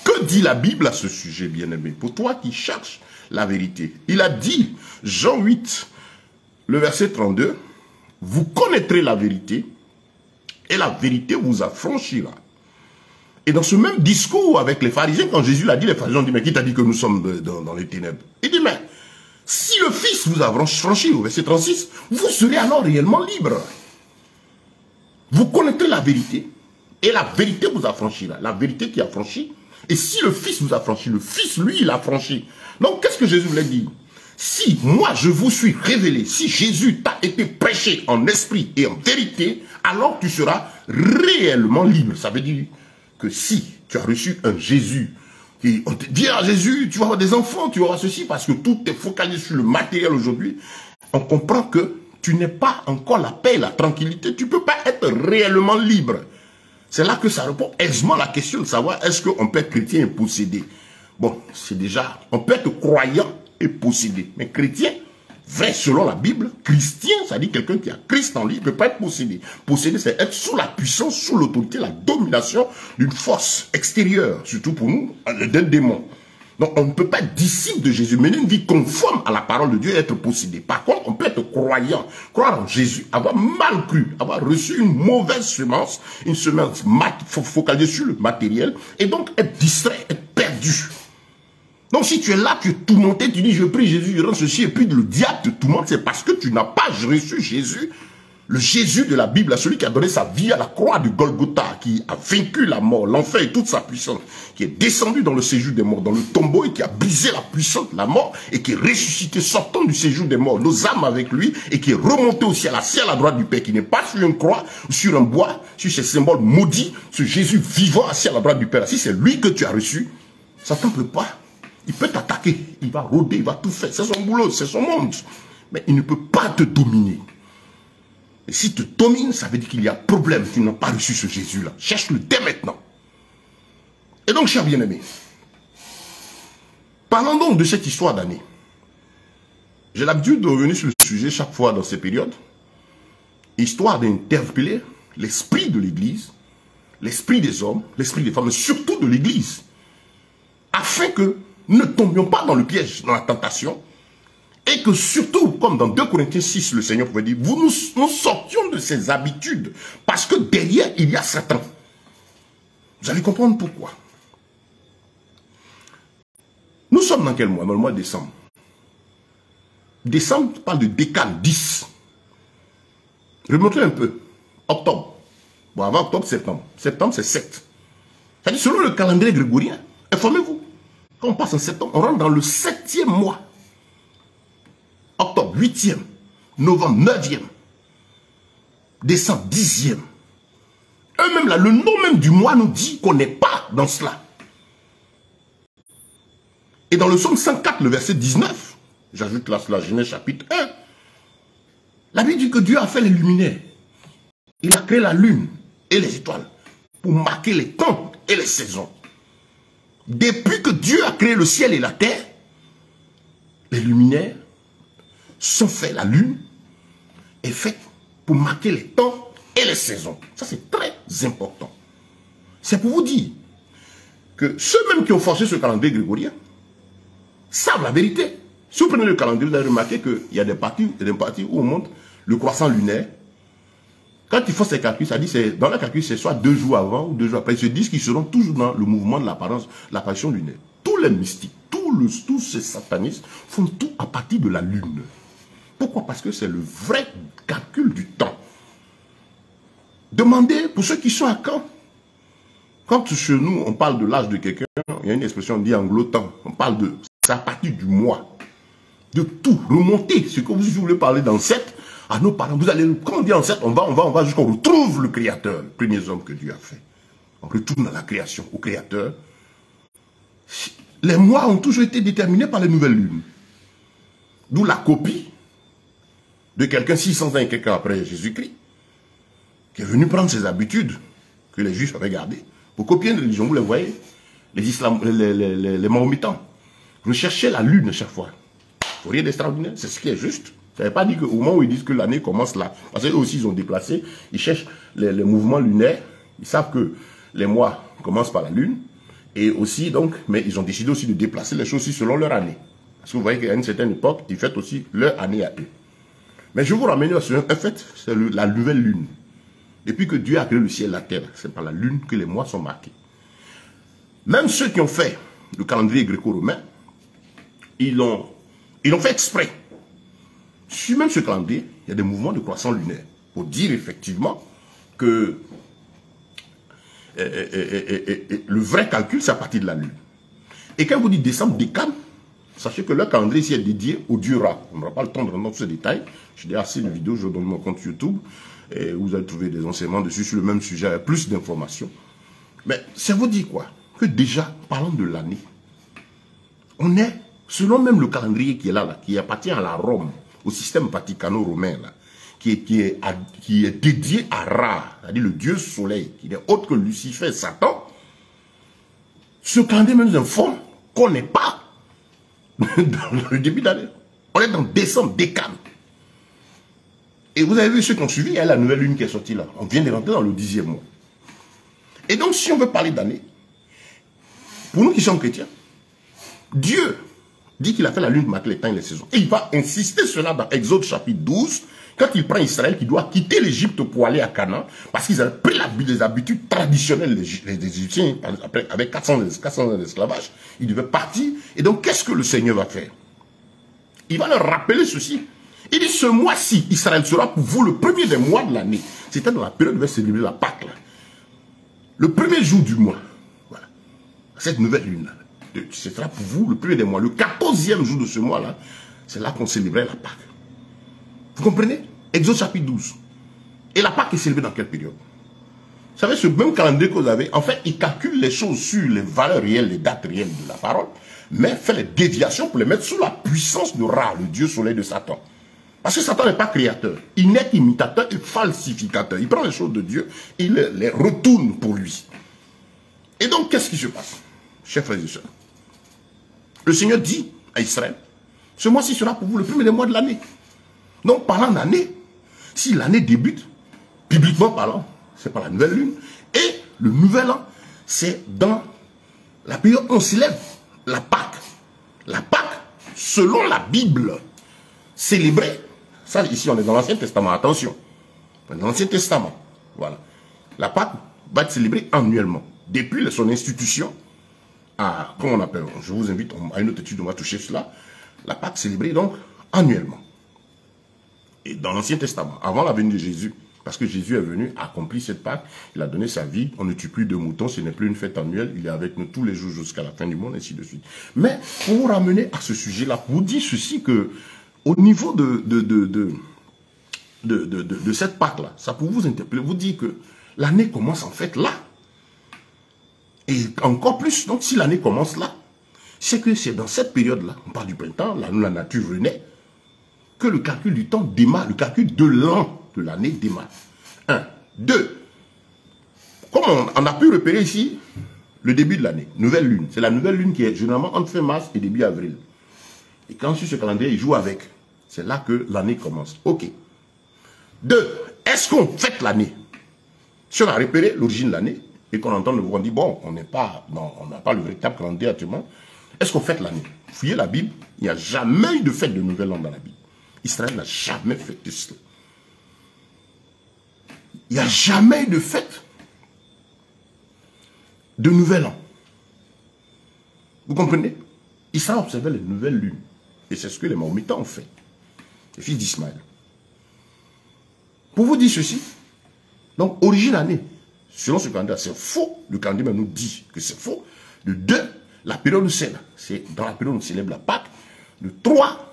Que dit la Bible à ce sujet, bien-aimé? Pour toi qui cherches la vérité. Il a dit, Jean 8, le verset 32, « Vous connaîtrez la vérité, et la vérité vous affranchira. » Et dans ce même discours avec les pharisiens, quand Jésus l'a dit, les pharisiens ont dit, « Mais qui t'a dit que nous sommes dans les ténèbres ?» Il dit, « Mais si le Fils vous a franchi, au verset 36, vous serez alors réellement libre. Vous connaîtrez la vérité, et la vérité vous affranchira. » La vérité qui a franchi. Et si le Fils vous a franchi, le Fils, lui, il a franchi. Donc, qu'est-ce que Jésus voulait dire? Si moi, je vous suis révélé, si Jésus t'a été prêché en esprit et en vérité, alors tu seras réellement libre. Ça veut dire que si tu as reçu un Jésus, et on te dit à Jésus, tu vas avoir des enfants, tu auras ceci, parce que tout est focalisé sur le matériel aujourd'hui, on comprend que tu n'es pas encore la paix, la tranquillité, tu ne peux pas être réellement libre. C'est là que ça répond aisément à la question de savoir est-ce qu'on peut être chrétien et possédé. Bon, c'est déjà, on peut être croyant et possédé. Mais chrétien, vrai selon la Bible, chrétien, ça dit quelqu'un qui a Christ en lui, ne peut pas être possédé. Possédé, c'est être sous la puissance, sous l'autorité, la domination d'une force extérieure, surtout pour nous, d'un démon. Donc on ne peut pas être disciple de Jésus, mener une vie conforme à la parole de Dieu et être possédé. Par contre, on peut être croyant, croire en Jésus, avoir mal cru, avoir reçu une mauvaise semence, une semence focalisée sur le matériel, et donc être distrait, être perdu. Donc si tu es là, tu es tourmenté, tu dis je prie Jésus, je rends ceci, et puis le diable te tourmente, c'est parce que tu n'as pas reçu Jésus, Le Jésus de la Bible, celui qui a donné sa vie à la croix du Golgotha, qui a vaincu la mort, l'enfer et toute sa puissance, qui est descendu dans le séjour des morts, dans le tombeau et qui a brisé la puissance de la mort et qui est ressuscité sortant du séjour des morts, nos âmes avec lui et qui est remonté au ciel, assis à la droite du Père, qui n'est pas sur une croix ou sur un bois, sur ces symboles maudits, ce Jésus vivant assis à la droite du Père. Si c'est lui que tu as reçu, Satan ne peut pas. Il peut t'attaquer, il va rôder, il va tout faire. C'est son boulot, c'est son monde. Mais il ne peut pas te dominer. Et s'il te domine, ça veut dire qu'il y a problème. Tu n'as pas reçu ce Jésus-là. Cherche-le dès maintenant. Et donc, chers bien-aimés, parlons donc de cette histoire d'année. J'ai l'habitude de revenir sur le sujet chaque fois dans ces périodes, histoire d'interpeller l'esprit de l'Église, l'esprit des hommes, l'esprit des femmes, mais surtout de l'Église, afin que nous ne tombions pas dans le piège, dans la tentation, et que surtout, comme dans 2 Corinthiens 6, le Seigneur pouvait dire, nous sortions de ces habitudes, parce que derrière, il y a Satan. Vous allez comprendre pourquoi. Nous sommes dans quel mois? Dans le mois de décembre. Décembre parle de décane, 10. Remontez un peu. Octobre. Bon, avant octobre, septembre. Septembre, c'est 7. C'est-à-dire, selon le calendrier grégorien, informez-vous. Quand on passe en septembre, on rentre dans le 7e mois. Octobre, 8e. Novembre, 9e. Décembre, 10e. Eux-mêmes, là, le nom même du mois nous dit qu'on n'est pas dans cela. Et dans le psaume 104, le verset 19, j'ajoute là cela, Genèse chapitre 1, la Bible dit que Dieu a fait les luminaires. Il a créé la lune et les étoiles pour marquer les temps et les saisons. Depuis que Dieu a créé le ciel et la terre, les luminaires sont faits, la lune est faite pour marquer les temps et les saisons. Ça, c'est très important. C'est pour vous dire que ceux-mêmes qui ont forgé ce calendrier grégorien savent la vérité. Si vous prenez le calendrier, vous allez remarquer qu'il y a des parties où on montre le croissant lunaire. Quand ils font ces calculs, ça dit, dans le calcul, c'est soit 2 jours avant ou 2 jours après. Ils se disent qu'ils seront toujours dans le mouvement de l'apparition lunaire. Tous les mystiques, tous ces satanistes font tout à partir de la lune. Pourquoi? Parce que c'est le vrai calcul du temps. Demandez, pour ceux qui sont à Caen, quand chez nous, on parle de l'âge de quelqu'un, il y a une expression, on dit anglo-temps. On parle de, c'est à partir du mois. De tout, remonter. Ce que vous voulez parler d'ancêtre, à nos parents, vous allez, quand on dit ancêtre, on va jusqu'à qu'on retrouve le Créateur, le premier homme que Dieu a fait. On retourne à la création, au Créateur. Les mois ont toujours été déterminés par les nouvelles lunes. D'où la copie de quelqu'un 600 ans et quelques après Jésus-Christ, qui est venu prendre ses habitudes que les Juifs avaient gardées, pour copier une religion. Vous les voyez, les Mahométans. Vous cherchez la lune chaque fois. Il faut rien d'extraordinaire, c'est ce qui est juste. Ça ne veut pas dire qu'au moment où ils disent que l'année commence là, parce qu'eux aussi ils ont déplacé, ils cherchent les mouvements lunaires, ils savent que les mois commencent par la lune, et aussi donc, mais ils ont décidé aussi de déplacer les choses aussi selon leur année. Parce que vous voyez qu'à une certaine époque, ils fêtent aussi leur année à eux. Mais je vous ramène sur un fait, c'est la nouvelle lune. Depuis que Dieu a créé le ciel et la terre, c'est par la lune que les mois sont marqués. Même ceux qui ont fait le calendrier gréco-romain, ils l'ont fait exprès. Sur même ce calendrier, il y a des mouvements de croissant lunaire. Pour dire effectivement que le vrai calcul, c'est à partir de la lune. Et quand vous dites décembre, décane, sachez que leur calendrier ici est dédié au dieu Ra. On n'aura pas le temps de rentrer dans ce détail. J'ai déjà assez de vidéos, je donne mon compte YouTube. Et vous allez trouver des enseignements dessus sur le même sujet avec plus d'informations. Mais ça vous dit quoi? Que déjà, parlant de l'année, on est, selon même le calendrier qui est là, qui appartient à la Rome, au système vaticano-romain, qui est dédié à Ra, c'est-à-dire le dieu soleil, qui n'est autre que Lucifer, Satan, ce calendrier nous informe qu'on n'est pas dans le début d'année. On est dans décembre, décane. Et vous avez vu ceux qui ont suivi, il y a la nouvelle lune qui est sortie là. On vient de rentrer dans le 10e mois. Et donc, si on veut parler d'année, pour nous qui sommes chrétiens, Dieu dit qu'il a fait la lune marquer les temps et les saisons. Et il va insister cela dans Exode chapitre 12, quand il prend Israël qui doit quitter l'Égypte pour aller à Canaan, parce qu'ils avaient pris les habitudes traditionnelles des Égyptiens, avec 400 ans d'esclavage. Ils devaient partir. Et donc, qu'est-ce que le Seigneur va faire? Il va leur rappeler ceci. Il dit, ce mois-ci, Israël sera pour vous le premier des mois de l'année. C'était dans la période où il va célébrer la Pâque. Là. Le premier jour du mois. Voilà. Cette nouvelle lune. Ce sera pour vous le premier des mois. Le 14e jour de ce mois-là, c'est là qu'on célébrait la Pâque. Vous comprenez? Exode chapitre 12. Et la Pâque est célébrée dans quelle période? Vous savez, ce même calendrier que vous avez, en fait, il calcule les choses sur les valeurs réelles, les dates réelles de la parole, mais fait les déviations pour les mettre sous la puissance de Ra, le dieu soleil de Satan. Parce que Satan n'est pas créateur. Il n'est qu'imitateur et falsificateur. Il prend les choses de Dieu, il les retourne pour lui. Et donc, qu'est-ce qui se passe, chers frères et sœurs? Le Seigneur dit à Israël, ce mois-ci sera pour vous le premier des mois de l'année. Donc, parlant d'année, si l'année débute, bibliquement parlant, c'est par la nouvelle lune. Et le nouvel an, c'est dans la période où on célèbre la Pâque. La Pâque, selon la Bible, célébrée. Ça, ici, on est dans l'Ancien Testament. Attention. Dans l'Ancien Testament. Voilà. La Pâque va être célébrée annuellement. Depuis son institution, à, comment on appelle, je vous invite à une autre étude, on va toucher cela. La Pâque célébrée, donc, annuellement. Et dans l'Ancien Testament, avant la venue de Jésus, parce que Jésus est venu accomplir cette Pâque, il a donné sa vie, on ne tue plus de moutons, ce n'est plus une fête annuelle, il est avec nous tous les jours jusqu'à la fin du monde, ainsi de suite. Mais pour vous ramener à ce sujet-là, pour vous dire ceci que, au niveau de cette Pâque-là, ça peut vous interpeller, vous dire que l'année commence en fait là. Et encore plus, donc si l'année commence là, c'est que c'est dans cette période-là, on parle du printemps, là où la nature renaît, que le calcul du temps démarre, le calcul de l'an de l'année démarre. 1. 2. Comme on a pu repérer ici le début de l'année, nouvelle lune. C'est la nouvelle lune qui est généralement entre fin mars et début avril. Et quand sur ce calendrier, il joue avec. C'est là que l'année commence. Ok. 2. Est-ce qu'on fête l'année? Si on a repéré l'origine de l'année et qu'on entend le voix, on dit bon, on n'a pas le véritable calendrier actuellement. Est-ce qu'on fête l'année? Fouillez la Bible, il n'y a jamais eu de fête de nouvel an dans la Bible. Israël n'a jamais fêté cela. Il n'y a jamais eu de fête de nouvel an. Vous comprenez? Israël observait les nouvelles lunes. Et c'est ce que les Mahométans ont fait. Les fils d'Ismaël. Pour vous dire ceci, donc origine année, selon ce calendrier, c'est faux. Le calendrier même nous dit que c'est faux. Le 2, la période où c'est dans la période où on célèbre la Pâque. Le 3,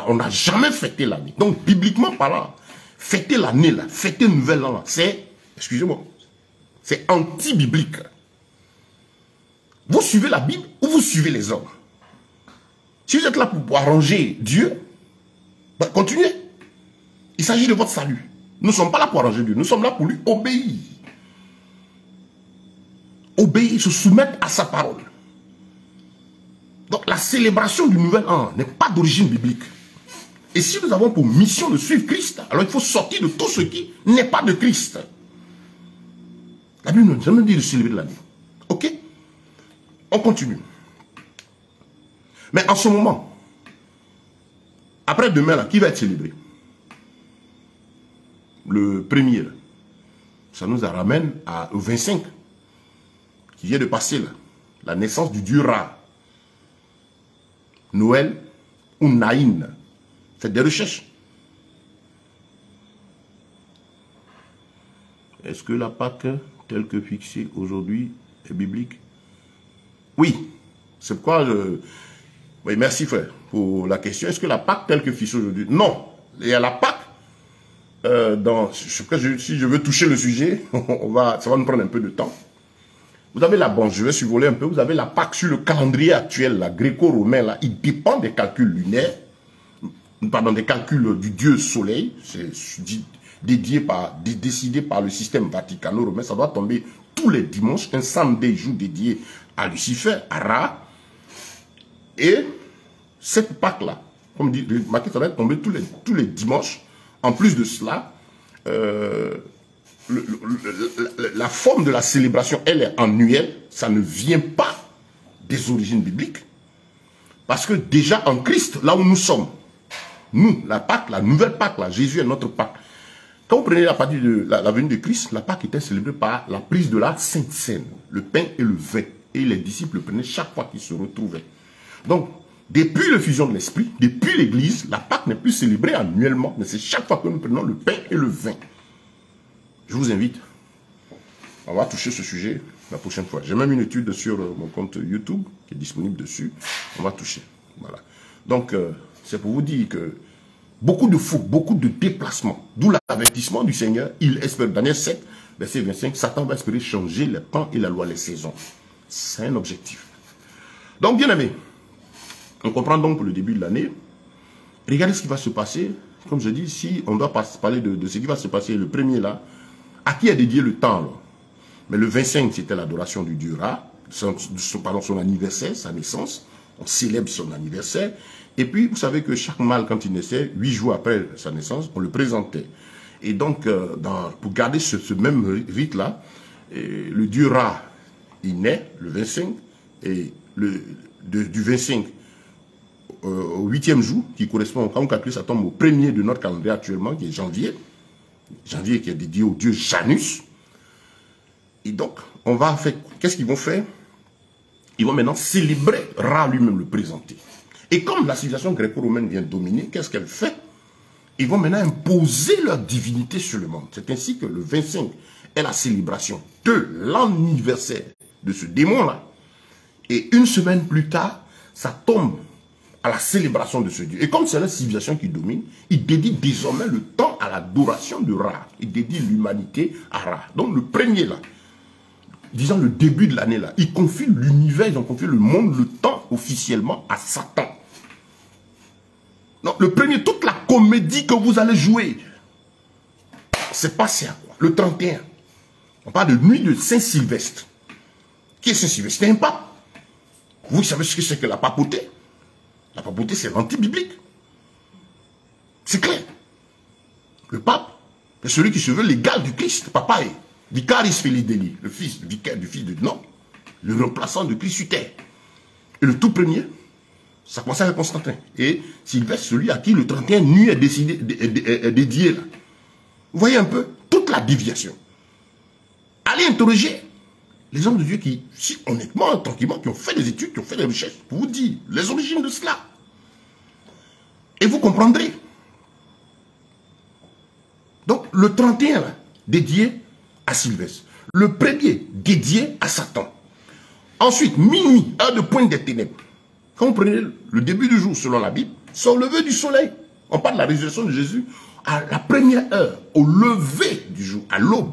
on n'a jamais fêté l'année. Donc, bibliquement parlant, fêter l'année là, fêter le nouvel an là, c'est, excusez-moi, c'est anti-biblique. Vous suivez la Bible ou vous suivez les hommes? Si vous êtes là pour arranger Dieu, ben continuez. Il s'agit de votre salut. Nous ne sommes pas là pour arranger Dieu, nous sommes là pour lui obéir. Obéir, se soumettre à sa parole. Donc la célébration du nouvel an n'est pas d'origine biblique. Et si nous avons pour mission de suivre Christ, alors il faut sortir de tout ce qui n'est pas de Christ. La Bible nous jamais dit de célébrer l'année. Ok? On continue. Mais en ce moment, après demain, là, qui va être célébré? Le premier, là, ça nous ramène au 25, qui vient de passer, là, la naissance du dieu Ra. Noël ou Naïn. Faites des recherches. Est-ce que la Pâque, telle que fixée aujourd'hui, est biblique? Oui. C'est pourquoi oui, merci frère pour la question. Est-ce que la Pâque, telle que fixée aujourd'hui? Non. Il y a la Pâque. Si je veux toucher le sujet, ça va nous prendre un peu de temps. Vous avez je vais survoler un peu, vous avez la Pâque sur le calendrier actuel, la gréco-romain, là, il dépend des calculs lunaires, pardon, des calculs du dieu soleil, c'est décidé par le système vaticano-romain, ça doit tomber tous les dimanches, un samedi jour dédié à Lucifer, à Ra, et cette Pâque-là, comme dit, ça va tomber tous les dimanches, en plus de cela, la forme de la célébration, elle est annuelle, ça ne vient pas des origines bibliques. Parce que déjà en Christ, là où nous sommes, nous, la Pâque, la nouvelle Pâque, là, Jésus est notre Pâque. Quand vous prenez la partie de la venue de Christ, la Pâque était célébrée par la prise de la Sainte Seine, le pain et le vin. Et les disciples le prenaient chaque fois qu'ils se retrouvaient. Donc, Depuis la fusion de l'esprit, depuis l'église, la Pâque n'est plus célébrée annuellement, mais c'est chaque fois que nous prenons le pain et le vin. Je vous invite, on va toucher ce sujet la prochaine fois. J'ai même une étude sur mon compte YouTube qui est disponible dessus. On va toucher. Voilà. Donc, c'est pour vous dire que beaucoup de faux, beaucoup de déplacements, d'où l'avertissement du Seigneur. Il espère, Daniel 7, verset 25, Satan va espérer changer le temps et la loi, les saisons. C'est un objectif. Donc, bien aimé, on comprend donc pour le début de l'année. Regardez ce qui va se passer. Comme je dis, si on doit parler de ce qui va se passer, le premier là, à qui est dédié le temps là? Mais le 25, c'était l'adoration du Dieu Ra, son anniversaire, sa naissance. On célèbre son anniversaire. Et puis, vous savez que chaque mâle, quand il naissait, 8 jours après sa naissance, on le présentait. Et donc, pour garder ce même rite-là, le Dieu Ra, il naît le 25, et du 25 au 8e jour, qui correspond, quand on calcule, ça tombe au 1er de notre calendrier actuellement, qui est janvier. Janvier qui est dédié au dieu Janus. Et donc, on va faire, qu'est-ce qu'ils vont faire? Ils vont maintenant célébrer Ra lui-même, le présenter. Et comme la civilisation gréco-romaine vient dominer, qu'est-ce qu'elle fait? Ils vont maintenant imposer leur divinité sur le monde. C'est ainsi que le 25 est la célébration de l'anniversaire de ce démon-là. Et une semaine plus tard, ça tombe à la célébration de ce Dieu. Et comme c'est la civilisation qui domine, il dédie désormais le temps à l'adoration de Ra. Il dédie l'humanité à Ra. Donc le premier là, disons le début de l'année là, ils confient l'univers, ils ont confié le monde, le temps officiellement à Satan. Donc le premier, toute la comédie que vous allez jouer, c'est passé à quoi? Le 31. On parle de nuit de Saint-Sylvestre. Qui est Saint-Sylvestre? C'est un pape. Vous savez ce que c'est que la papauté? La papauté, c'est l'anti-biblique. C'est clair. Le pape, c'est celui qui se veut l'égal du Christ. Papa est Vicaris Filii, le fils, vicaire du fils de non, le remplaçant de Christ sur terre. Et le tout premier, ça commence avec Constantin. Et Sylvestre, celui à qui le 31 nuit est dédié. Là. Vous voyez un peu toute la déviation. Allez interroger les hommes de Dieu qui, si honnêtement, tranquillement, qui ont fait des études, qui ont fait des recherches, pour vous dire les origines de cela. Et vous comprendrez. Donc, le 31, là, dédié à Sylvestre. Le premier, dédié à Satan. Ensuite, minuit, heure de pointe des ténèbres. Quand vous prenez le début du jour, selon la Bible, c'est au lever du soleil. On parle de la résurrection de Jésus à la première heure, au lever du jour, à l'aube.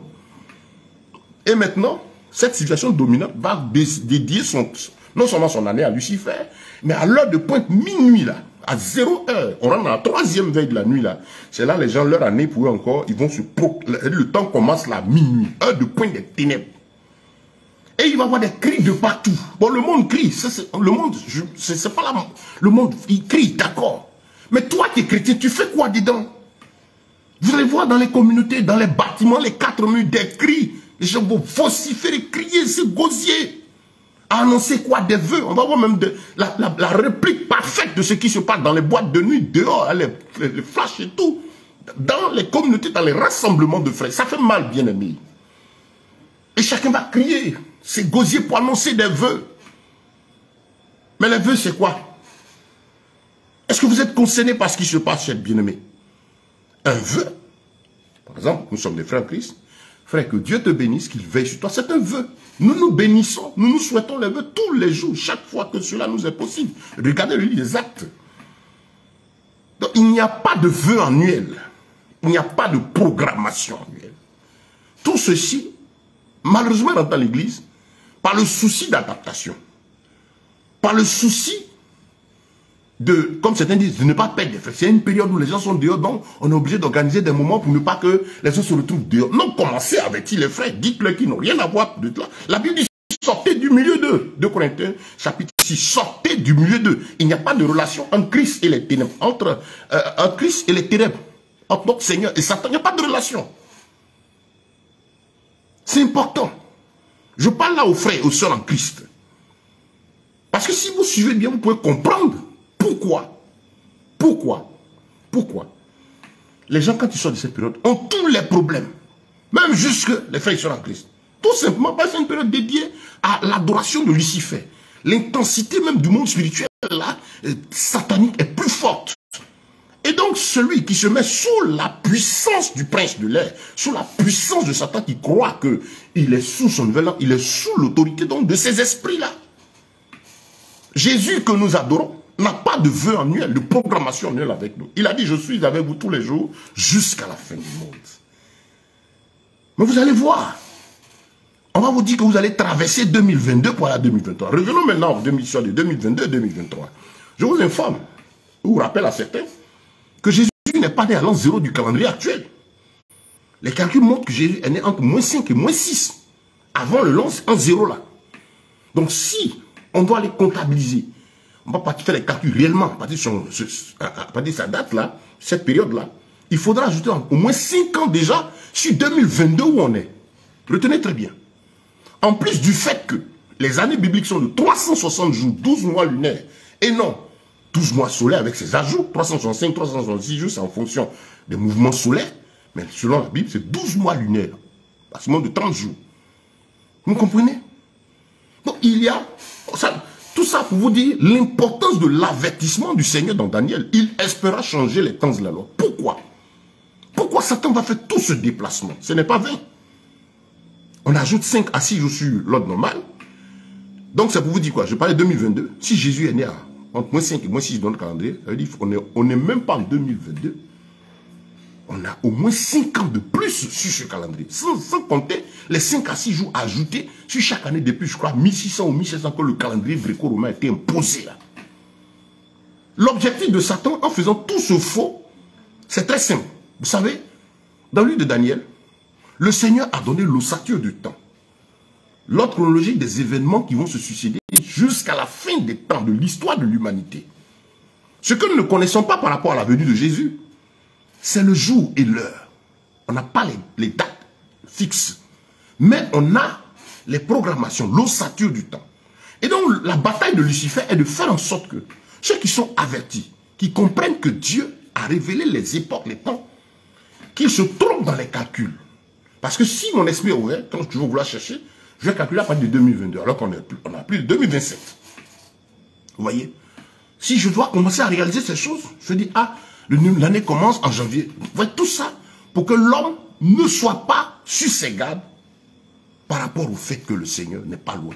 Et maintenant, cette situation dominante va dédier non seulement son année à Lucifer, mais à l'heure de pointe minuit, là, à 0 heure. On rentre dans la troisième veille de la nuit, là. C'est là, les gens, leur année pour eux encore, ils vont le temps commence là, minuit, heure de pointe des ténèbres. Et il va y avoir des cris de partout. Bon, le monde crie. Le monde, c'est pas là. Le monde, il crie, d'accord. Mais toi qui es chrétien, tu fais quoi dedans? Vous allez voir dans les communautés, dans les bâtiments, les 4 murs, des cris. Les gens vont vociférer, crier, se gosier. Annoncer quoi? Des vœux. On va voir même la réplique parfaite de ce qui se passe dans les boîtes de nuit, dehors, les flashs et tout. Dans les communautés, dans les rassemblements de frères. Ça fait mal, bien aimé. Et chacun va crier, se gosier pour annoncer des vœux. Mais les vœux, c'est quoi? Est-ce que vous êtes concerné par ce qui se passe, cher bien-aimé? Un vœu. Par exemple, nous sommes des frères en Christ. Frère, que Dieu te bénisse, qu'il veille sur toi. C'est un vœu. Nous nous bénissons, nous nous souhaitons les vœux tous les jours, chaque fois que cela nous est possible. Regardez le livre des actes. Donc, il n'y a pas de vœu annuel. Il n'y a pas de programmation annuelle. Tout ceci, malheureusement, dans l'église, par le souci d'adaptation, par le souci de, comme certains disent, de ne pas perdre des frères. C'est une période où les gens sont dehors, donc on est obligé d'organiser des moments pour ne pas que les gens se retrouvent dehors. Non, commencez avec les frères, dites-leur qu'ils n'ont rien à voir de cela. La Bible dit, sortez du milieu d'eux. 2 Corinthiens, chapitre 6, sortez du milieu d'eux. Il n'y a pas de relation entre Christ et les ténèbres, entre Christ et les ténèbres, entre notre Seigneur et Satan. Il n'y a pas de relation. C'est important. Je parle là aux frères et aux sœurs en Christ. Parce que si vous suivez bien, vous pouvez comprendre pourquoi les gens, quand ils sortent de cette période, ont tous les problèmes. Même jusque les frères et sœurs en Christ. Tout simplement parce que c'est une période dédiée à l'adoration de Lucifer. L'intensité même du monde spirituel. là, satanique est plus forte. Et donc, celui qui se met sous la puissance du prince de l'air, sous la puissance de Satan, qui croit qu'il est sous son nouvel an, il est sous l'autorité donc de ces esprits-là. Jésus que nous adorons n'a pas de vœu annuel, de programmation annuelle avec nous. Il a dit, je suis avec vous tous les jours jusqu'à la fin du monde. Mais vous allez voir, on va vous dire que vous allez traverser 2022 pour aller à 2023. Revenons maintenant sur 2022-2023. Je vous informe, ou rappelle à certains, que Jésus n'est pas né à l'an 0 du calendrier actuel. Les calculs montrent que Jésus est né entre -5 et -6, avant le l'an 0 là. Donc si on doit les comptabiliser, on va pas faire les calculs réellement, à partir de sa date là, cette période là, il faudra ajouter au moins 5 ans déjà sur 2022 où on est. Retenez très bien. En plus du fait que les années bibliques sont de 360 jours, 12 mois lunaires, et non 12 mois solaires avec ses ajouts, 365, 366 jours, c'est en fonction des mouvements solaires, mais selon la Bible, c'est 12 mois lunaires, à ce moment de 30 jours. Vous comprenez? Donc il y a, tout ça pour vous dire l'importance de l'avertissement du Seigneur dans Daniel. Il espéra changer les temps de la loi. Pourquoi? Pourquoi Satan va faire tout ce déplacement? Ce n'est pas vain. On ajoute 5 à 6 jours sur l'ordre normal. Donc c'est pour vous dire quoi? Je parlais de 2022. Si Jésus est né entre -5 et -6 dans le calendrier, ça veut dire qu'on n'est même pas en 2022. On a au moins 5 ans de plus sur ce calendrier. Sans compter les 5 à 6 jours ajoutés sur chaque année depuis, je crois, 1600 ou 1700 que le calendrier gréco-romain a été imposé là. L'objectif de Satan en faisant tout ce faux, c'est très simple. Vous savez, dans le livre de Daniel, le Seigneur a donné l'ossature du temps. L'ordre chronologique des événements qui vont se succéder jusqu'à la fin des temps de l'histoire de l'humanité. Ce que nous ne connaissons pas par rapport à la venue de Jésus, c'est le jour et l'heure. On n'a pas les dates fixes. Mais on a les programmations, l'ossature du temps. Et donc, la bataille de Lucifer est de faire en sorte que ceux qui sont avertis, qui comprennent que Dieu a révélé les époques, les temps, qu'ils se trompent dans les calculs. Parce que si mon esprit est ouvert, quand je vais vouloir chercher, je vais calculer à partir de 2022, alors qu'on a plus de 2027. Vous voyez? Si je dois commencer à réaliser ces choses, je dis, ah, l'année commence en janvier. Vous voyez, tout ça pour que l'homme ne soit pas sur ses gardes par rapport au fait que le Seigneur n'est pas loin.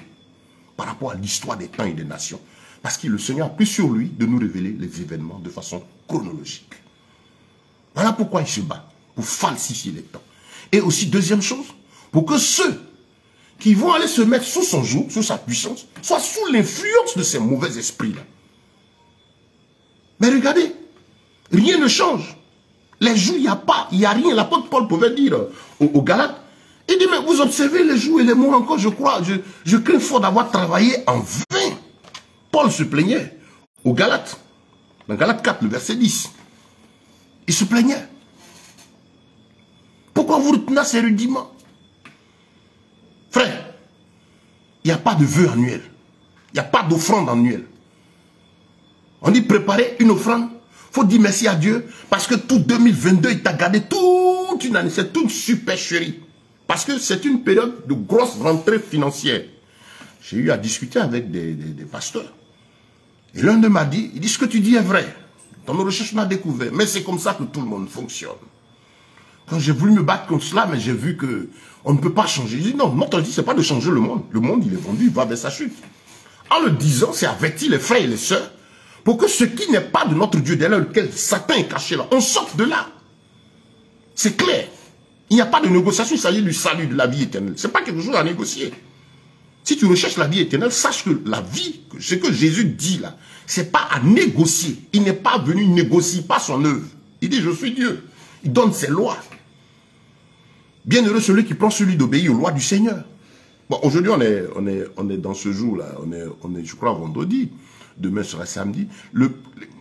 Par rapport à l'histoire des temps et des nations. Parce que le Seigneur a pris sur lui de nous révéler les événements de façon chronologique. Voilà pourquoi il se bat. Pour falsifier les temps. Et aussi, deuxième chose, pour que ceux qui vont aller se mettre sous son joug, sous sa puissance, soient sous l'influence de ces mauvais esprits-là. Mais regardez, rien ne change. Les jours, il n'y a rien. L'apôtre Paul pouvait dire aux Galates, il dit, mais vous observez les jours et les mois encore, je crois, je crains fort d'avoir travaillé en vain. Paul se plaignait aux Galates, dans Galates 4, le verset 10. Il se plaignait. Pourquoi vous retenez ces rudiments? Frère, il n'y a pas de vœu annuel. Il n'y a pas d'offrande annuelle. On dit préparer une offrande. Il faut dire merci à Dieu parce que tout 2022, il t'a gardé toute une année. C'est toute supercherie. Parce que c'est une période de grosse rentrée financière. J'ai eu à discuter avec des pasteurs. Et l'un d'eux m'a dit, il dit, ce que tu dis est vrai. Dans nos recherches, on a découvert. Mais c'est comme ça que tout le monde fonctionne. Quand j'ai voulu me battre contre cela, mais j'ai vu que on ne peut pas changer. J'ai dit non, notre objectif, ce n'est pas de changer le monde. Le monde, il est vendu, il va vers sa chute. En le disant, c'est avertir les frères et les sœurs pour que ce qui n'est pas de notre Dieu, derrière lequel Satan est caché là, on sorte de là. C'est clair. Il n'y a pas de négociation, il s'agit du salut, de la vie éternelle. Ce n'est pas quelque chose à négocier. Si tu recherches la vie éternelle, sache que la vie, ce que Jésus dit là, ce n'est pas à négocier. Il n'est pas venu négocier, pas son œuvre. Il dit, je suis Dieu. Il donne ses lois. Bienheureux celui qui prend celui d'obéir aux lois du Seigneur. Bon, aujourd'hui, on est dans ce jour-là. On est, je crois, vendredi. Demain sera samedi.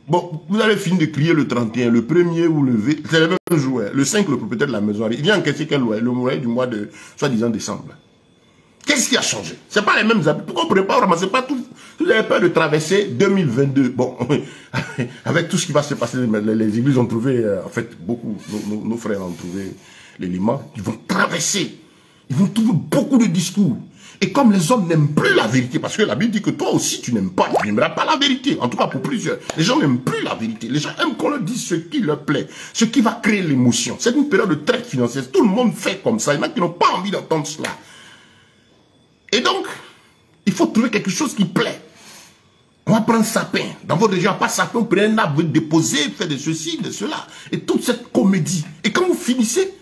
Bon, vous allez finir de crier le 31, le 1er ou le 20. C'est le même jour. Le 5, le propriétaire de la maison, il vient encaisser quel loyer? Le loyer du mois de, soi-disant, décembre. Qu'est-ce qui a changé? Ce n'est pas les mêmes habits. Pourquoi on ne pourrait pas ramasser pas tout? Vous avez peur de traverser 2022. Bon, avec tout ce qui va se passer, les églises ont trouvé, en fait, beaucoup, nos frères ont trouvé l'élément. Ils vont traverser. Ils vont trouver beaucoup de discours. Et comme les hommes n'aiment plus la vérité, parce que la Bible dit que toi aussi tu n'aimes pas, tu n'aimeras pas la vérité, en tout cas pour plusieurs. Les gens n'aiment plus la vérité. Les gens aiment qu'on leur dise ce qui leur plaît, ce qui va créer l'émotion. C'est une période de traite financière. Tout le monde fait comme ça. Il y en a qui n'ont pas envie d'entendre cela. Et donc, il faut trouver quelque chose qui plaît. On va prendre sapin. Dans votre région, pas sapin, on prend un arbre, vous déposer, faire de ceci, de cela. Et toute cette comédie. Et quand vous finissez,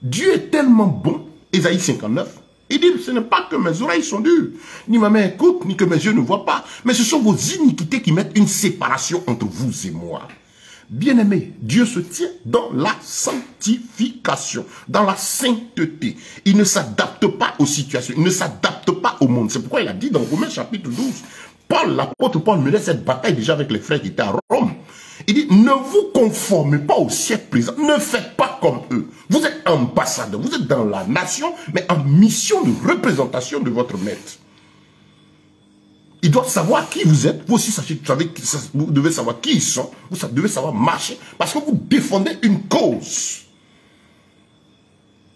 Dieu est tellement bon, Ésaïe 59, il dit, ce n'est pas que mes oreilles sont dures, ni ma main écoute, ni que mes yeux ne voient pas, mais ce sont vos iniquités qui mettent une séparation entre vous et moi. Bien-aimé, Dieu se tient dans la sanctification, dans la sainteté. Il ne s'adapte pas aux situations, il ne s'adapte pas au monde. C'est pourquoi il a dit dans Romains chapitre 12, l'apôtre Paul menait cette bataille déjà avec les frères qui étaient à Rome. Il dit, ne vous conformez pas au siècle présent, ne faites pas comme eux. Vous êtes ambassadeur, vous êtes dans la nation, mais en mission de représentation de votre maître. Ils doivent savoir qui vous êtes, vous aussi vous devez savoir qui ils sont, vous devez savoir marcher, parce que vous défendez une cause.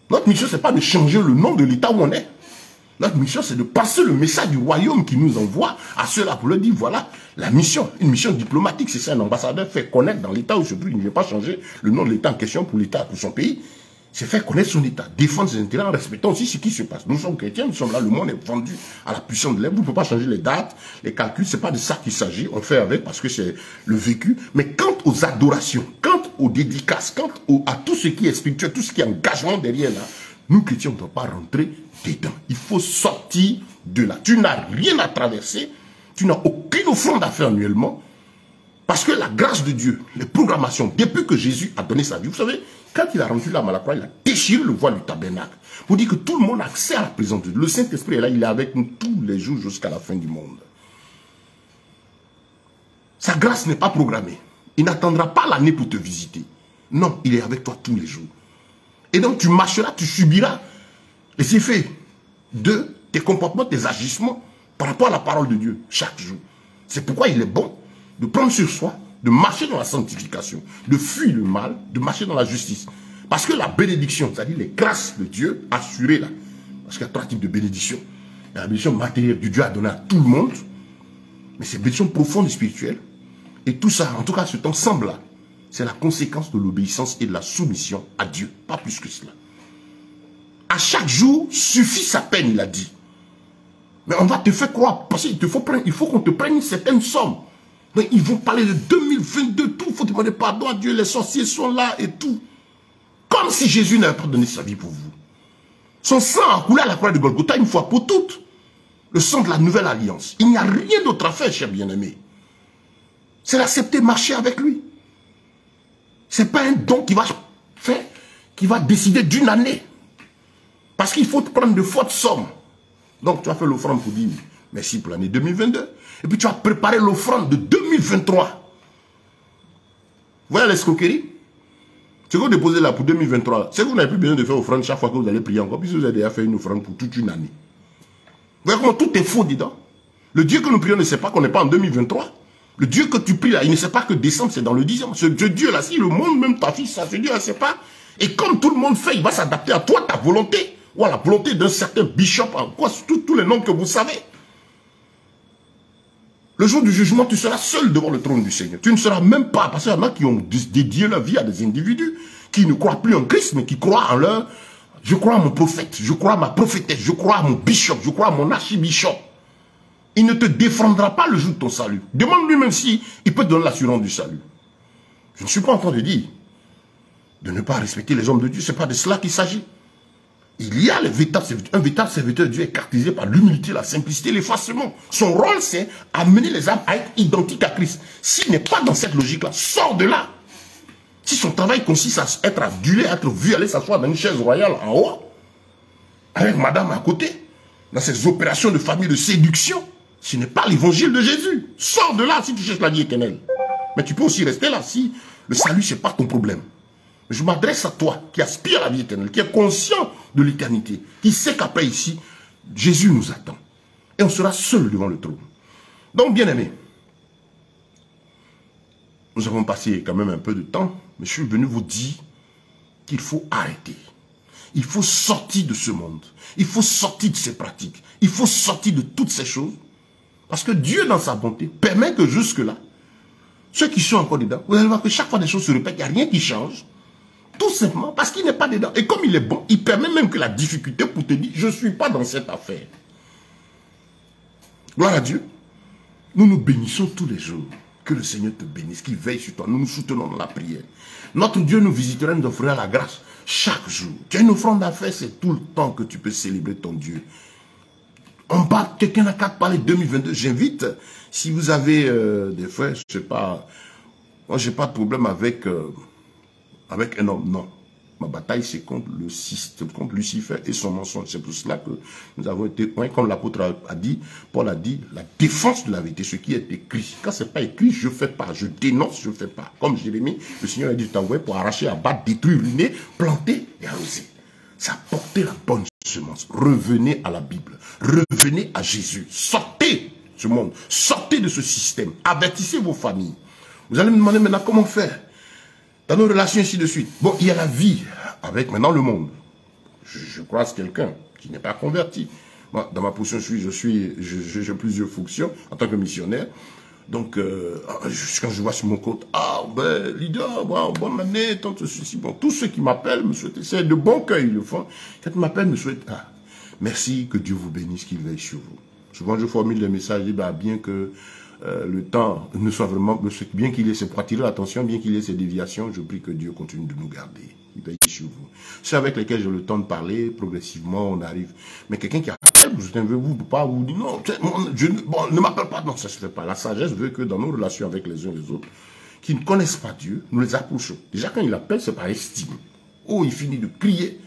Notre mission, ce n'est pas de changer le nom de l'État où on est. Notre mission, c'est de passer le message du royaume qui nous envoie à ceux-là pour leur dire, voilà, la mission, une mission diplomatique, c'est ça, un ambassadeur fait connaître dans l'État où je il ne veut pas changer le nom de l'État en question pour l'État, pour son pays. C'est faire connaître son État, défendre ses intérêts en respectant aussi ce qui se passe. Nous sommes chrétiens, nous sommes là, le monde est vendu à la puissance de l'air. Vous ne pouvez pas changer les dates, les calculs, c'est pas de ça qu'il s'agit. On fait avec parce que c'est le vécu. Mais quant aux adorations, quant aux dédicaces, quant à tout ce qui est spirituel, tout ce qui est engagement derrière là, nous chrétiens, on ne doit pas rentrer dedans. Il faut sortir de là. Tu n'as rien à traverser, tu n'as aucune offrande à faire annuellement. Parce que la grâce de Dieu, les programmations, depuis que Jésus a donné sa vie, vous savez, quand il a rendu l'âme à la croix, il a déchiré le voile du tabernacle. Pour dire que tout le monde a accès à la présence de Dieu. Le Saint-Esprit est là, il est avec nous tous les jours jusqu'à la fin du monde. Sa grâce n'est pas programmée. Il n'attendra pas l'année pour te visiter. Non, il est avec toi tous les jours. Et donc tu marcheras, tu subiras les effets de tes comportements, tes agissements par rapport à la parole de Dieu chaque jour. C'est pourquoi il est bon de prendre sur soi, de marcher dans la sanctification, de fuir le mal, de marcher dans la justice. Parce que la bénédiction, c'est-à-dire les grâces de Dieu assurées là, parce qu'il y a trois types de bénédictions. Il y a la bénédiction matérielle que Dieu a donnée à tout le monde, mais c'est une bénédiction profonde et spirituelle. Et tout ça, en tout cas ce ensemble-là, c'est la conséquence de l'obéissance et de la soumission à Dieu, pas plus que cela. À chaque jour, suffit sa peine, il a dit. Mais on va te faire croire, parce qu'il faut qu'on te prenne une certaine somme. Donc ils vont parler de 2022, tout, il faut demander pardon à Dieu, les sorciers sont là et tout. Comme si Jésus n'avait pas donné sa vie pour vous. Son sang a coulé à la croix de Golgotha une fois pour toutes. Le sang de la nouvelle alliance. Il n'y a rien d'autre à faire, cher bien-aimé. C'est d'accepter marcher avec lui. Ce n'est pas un don qui va faire, qui va décider d'une année. Parce qu'il faut te prendre de fortes sommes. Donc tu as fait l'offrande pour dire merci pour l'année 2022. Et puis tu as préparé l'offrande de 2023. Vous voyez l'escroquerie? Ce que vous déposez là pour 2023, c'est que vous n'avez plus besoin de faire offrande chaque fois que vous allez prier encore, puisque vous avez déjà fait une offrande pour toute une année. Vous voyez comment tout est faux dedans? Le Dieu que nous prions ne sait pas qu'on n'est pas en 2023. Le Dieu que tu pries là, il ne sait pas que décembre c'est dans le 10e. Ce Dieu là, si le monde, même ta fille, ça, ce Dieu ne sait pas. Et comme tout le monde fait, il va s'adapter à toi, ta volonté. Ou à la volonté d'un certain bishop, quoi, tous les noms que vous savez. Le jour du jugement, tu seras seul devant le trône du Seigneur. Tu ne seras même pas, parce qu'il y en a qui ont dédié leur vie à des individus qui ne croient plus en Christ, mais qui croient en leur... Je crois à mon prophète, je crois à ma prophétesse, je crois à mon bishop, je crois à mon archibishop. Il ne te défendra pas le jour de ton salut. Demande lui-même si il peut te donner l'assurance du salut. Je ne suis pas en train de dire de ne pas respecter les hommes de Dieu. Ce n'est pas de cela qu'il s'agit. Il y a un véritable serviteur de Dieu est caractérisé par l'humilité, la simplicité, l'effacement. Son rôle, c'est amener les âmes à être identiques à Christ. S'il n'est pas dans cette logique-là, sors de là. Si son travail consiste à être adulé, à être vu, aller s'asseoir dans une chaise royale en haut, avec madame à côté, dans ses opérations de famille de séduction, ce n'est pas l'évangile de Jésus. Sors de là si tu cherches la vie éternelle. Mais tu peux aussi rester là si le salut, ce n'est pas ton problème. Je m'adresse à toi qui aspire à la vie éternelle, qui est conscient de l'éternité, qui sait qu'après ici, Jésus nous attend. Et on sera seul devant le trône. Donc, bien aimé, nous avons passé quand même un peu de temps, mais je suis venu vous dire qu'il faut arrêter. Il faut sortir de ce monde. Il faut sortir de ces pratiques. Il faut sortir de toutes ces choses. Parce que Dieu, dans sa bonté, permet que jusque-là, ceux qui sont encore dedans, vous allez voir que chaque fois des choses se répètent, il n'y a rien qui change. Tout simplement parce qu'il n'est pas dedans. Et comme il est bon, il permet même que la difficulté pour te dire, je ne suis pas dans cette affaire. Gloire à Dieu. Nous nous bénissons tous les jours. Que le Seigneur te bénisse, qu'il veille sur toi. Nous nous soutenons dans la prière. Notre Dieu nous visitera, nous offrira la grâce chaque jour. Tu as une offrande à faire, c'est tout le temps que tu peux célébrer ton Dieu. On parle, quelqu'un n'a qu'à parler 2022. J'invite, si vous avez des frères, je sais pas, moi j'ai pas de problème avec un homme, non. Ma bataille, c'est contre le système, contre Lucifer et son mensonge. C'est pour cela que nous avons été, comme l'apôtre a dit, Paul a dit, la défense de la vérité, ce qui est écrit. Quand ce n'est pas écrit, je ne fais pas. Je dénonce, je ne fais pas. Comme Jérémie, le Seigneur a dit, je t'envoie pour arracher, abattre, détruire, ruiner, planter et arroser. Ça portait la bonne semence. Revenez à la Bible. Revenez à Jésus. Sortez de ce monde. Sortez de ce système. Avertissez vos familles. Vous allez me demander maintenant comment faire. Dans nos relations, ainsi de suite. Bon, il y a la vie avec maintenant le monde. Je croise quelqu'un qui n'est pas converti. Moi, dans ma position, j'ai plusieurs fonctions en tant que missionnaire. Donc, quand je vois sur mon compte, ah, ben, leader, bon, bonne année, tant ceci. Bon, tous ceux qui m'appellent me souhaitent, c'est de bon cœur, ils le font. Quand ils m'appellent, me souhaitent, ah, merci, que Dieu vous bénisse, qu'il veille sur vous. Souvent, je formule des messages, je dis, bah, bien que le temps ne soit vraiment, bien qu'il ait, c'est pour attirer l'attention, bien qu'il ait ces déviations, je prie que Dieu continue de nous garder. Il veille sur vous. Ceux avec lesquels j'ai le temps de parler, progressivement, on arrive. Mais quelqu'un qui a fait, je ne veux pas vous dire, non, bon, ne m'appelle pas, non, ça ne se fait pas. La sagesse veut que dans nos relations avec les uns et les autres, qui ne connaissent pas Dieu, nous les approchons. Déjà, quand il appelle, c'est par estime. Oh, il finit de crier,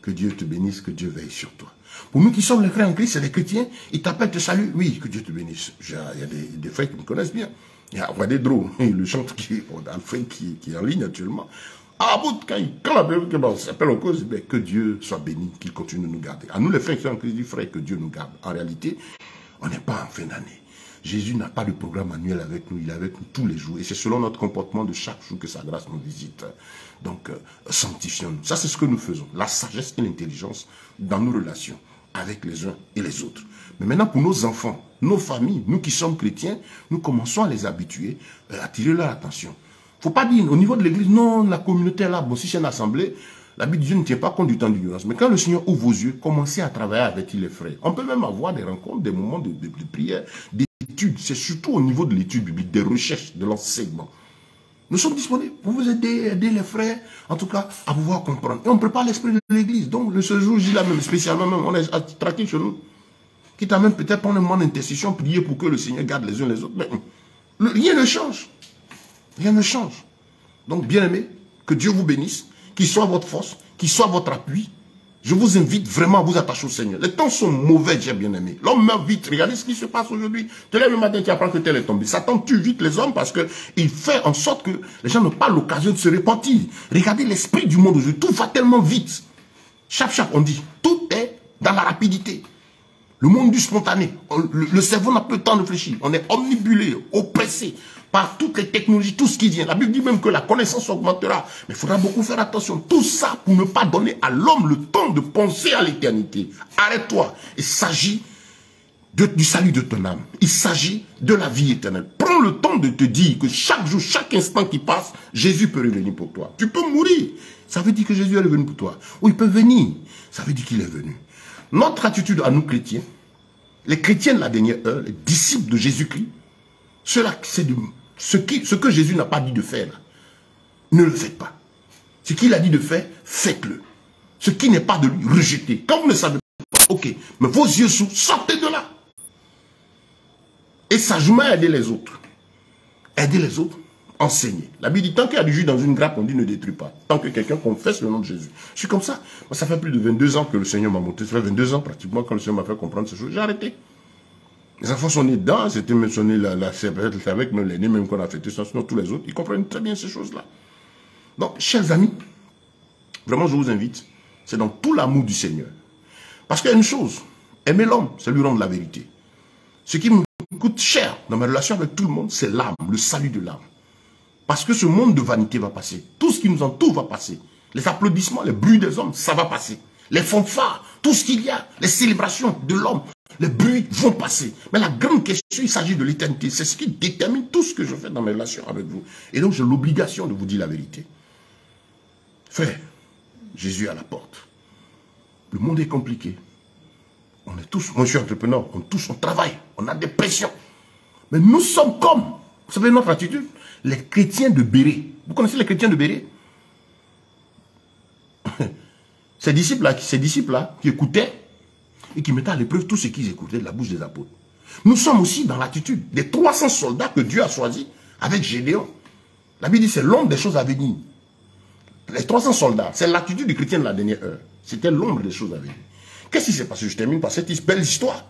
que Dieu te bénisse, que Dieu veille sur toi. Pour nous qui sommes les frères en Christ, c'est les chrétiens, ils t'appellent, te saluent, oui, que Dieu te bénisse. Il y a des frères qui me connaissent bien. Il y a Roi des Drôles, le chante qui est en ligne actuellement. Ah bon, quand la Bible s'appelle en cause, que Dieu soit béni, qu'il continue de nous garder. À nous les frères qui sont en Christ, frère, que Dieu nous garde. En réalité, on n'est pas en fin d'année. Jésus n'a pas de programme annuel avec nous, il est avec nous tous les jours. Et c'est selon notre comportement de chaque jour que sa grâce nous visite. Donc, sanctifions-nous. Ça, c'est ce que nous faisons. La sagesse et l'intelligence dans nos relations avec les uns et les autres. Mais maintenant, pour nos enfants, nos familles, nous qui sommes chrétiens, nous commençons à les habituer, à attirer leur attention. Il ne faut pas dire, au niveau de l'église, non, la communauté est là, bon, si c'est une assemblée, la Bible de Dieu ne tient pas compte du temps d'ignorance. Mais quand le Seigneur ouvre vos yeux, commencez à travailler avec les frères. On peut même avoir des rencontres, des moments de prière, d'études. C'est surtout au niveau de l'étude biblique, des recherches, de l'enseignement. Nous sommes disponibles pour vous aider les frères, en tout cas, à pouvoir comprendre. Et on prépare l'esprit de l'église. Donc, ce jour, je dis là même, spécialement même, on est tranquille chez nous. Quitte à même peut-être prendre un moment d'intercession, prier pour que le Seigneur garde les uns les autres. Mais rien ne change. Rien ne change. Donc, bien aimé, que Dieu vous bénisse, qu'il soit votre force, qu'il soit votre appui. Je vous invite vraiment à vous attacher au Seigneur. Les temps sont mauvais, j'ai bien aimé. L'homme meurt vite. Regardez ce qui se passe aujourd'hui. Tu te lèves le matin, tu apprends que tel est tombé. Satan tue vite les hommes parce qu'il fait en sorte que les gens n'ont pas l'occasion de se repentir. Regardez l'esprit du monde aujourd'hui. Tout va tellement vite. Chap, on dit. Tout est dans la rapidité. Le monde du spontané. Le cerveau n'a plus le temps de réfléchir. On est omnibulé, oppressé par toutes les technologies, tout ce qui vient. La Bible dit même que la connaissance augmentera. Mais il faudra beaucoup faire attention. Tout ça pour ne pas donner à l'homme le temps de penser à l'éternité. Arrête-toi. Il s'agit du salut de ton âme. Il s'agit de la vie éternelle. Prends le temps de te dire que chaque jour, chaque instant qui passe, Jésus peut revenir pour toi. Tu peux mourir. Ça veut dire que Jésus est venu pour toi. Ou il peut venir. Ça veut dire qu'il est venu. Notre attitude à nous chrétiens, les chrétiens de la dernière heure, les disciples de Jésus-Christ, ce que Jésus n'a pas dit de faire, ne le faites pas. Ce qu'il a dit de faire, faites-le. Ce qui n'est pas de lui, rejetez. Quand vous ne savez pas, ok, mais vos yeux s'ouvrent, sortez de là. Et sagement, aidez les autres. Aidez les autres, enseignez. La Bible dit, tant qu'il y a du jus dans une grappe, on dit ne détruis pas. Tant que quelqu'un confesse le nom de Jésus. Je suis comme ça. Moi, ça fait plus de 22 ans que le Seigneur m'a monté. Ça fait 22 ans pratiquement quand le Seigneur m'a fait comprendre ces choses. J'ai arrêté. Les enfants sont nés dedans, c'était mentionné c'est avec même l'aîné, même qu'on a fêté ça, sinon tous les autres, ils comprennent très bien ces choses-là. Donc, chers amis, vraiment je vous invite, c'est dans tout l'amour du Seigneur. Parce qu'il y a une chose, aimer l'homme, c'est lui rendre la vérité. Ce qui me coûte cher dans ma relation avec tout le monde, c'est l'âme, le salut de l'âme. Parce que ce monde de vanité va passer. Tout ce qui nous entoure va passer. Les applaudissements, les bruits des hommes, ça va passer. Les fanfares, tout ce qu'il y a, les célébrations de l'homme, les bruits vont passer. Mais la grande question, il s'agit de l'éternité. C'est ce qui détermine tout ce que je fais dans mes relations avec vous. Et donc, j'ai l'obligation de vous dire la vérité. Frère, Jésus est à la porte. Le monde est compliqué. On est tous, moi je suis entrepreneur, on travaille, on a des pressions. Mais nous sommes comme, vous savez notre attitude, les chrétiens de Béret. Vous connaissez les chrétiens de Béret? Ces disciples-là qui écoutaient et qui mettaient à l'épreuve tout ce qu'ils écoutaient de la bouche des apôtres. Nous sommes aussi dans l'attitude des 300 soldats que Dieu a choisis avec Gédéon. La Bible dit c'est l'ombre des choses à venir. Les 300 soldats, c'est l'attitude du chrétien de la dernière heure. C'était l'ombre des choses à venir. Qu'est-ce qui s'est passé? Je termine par cette belle histoire.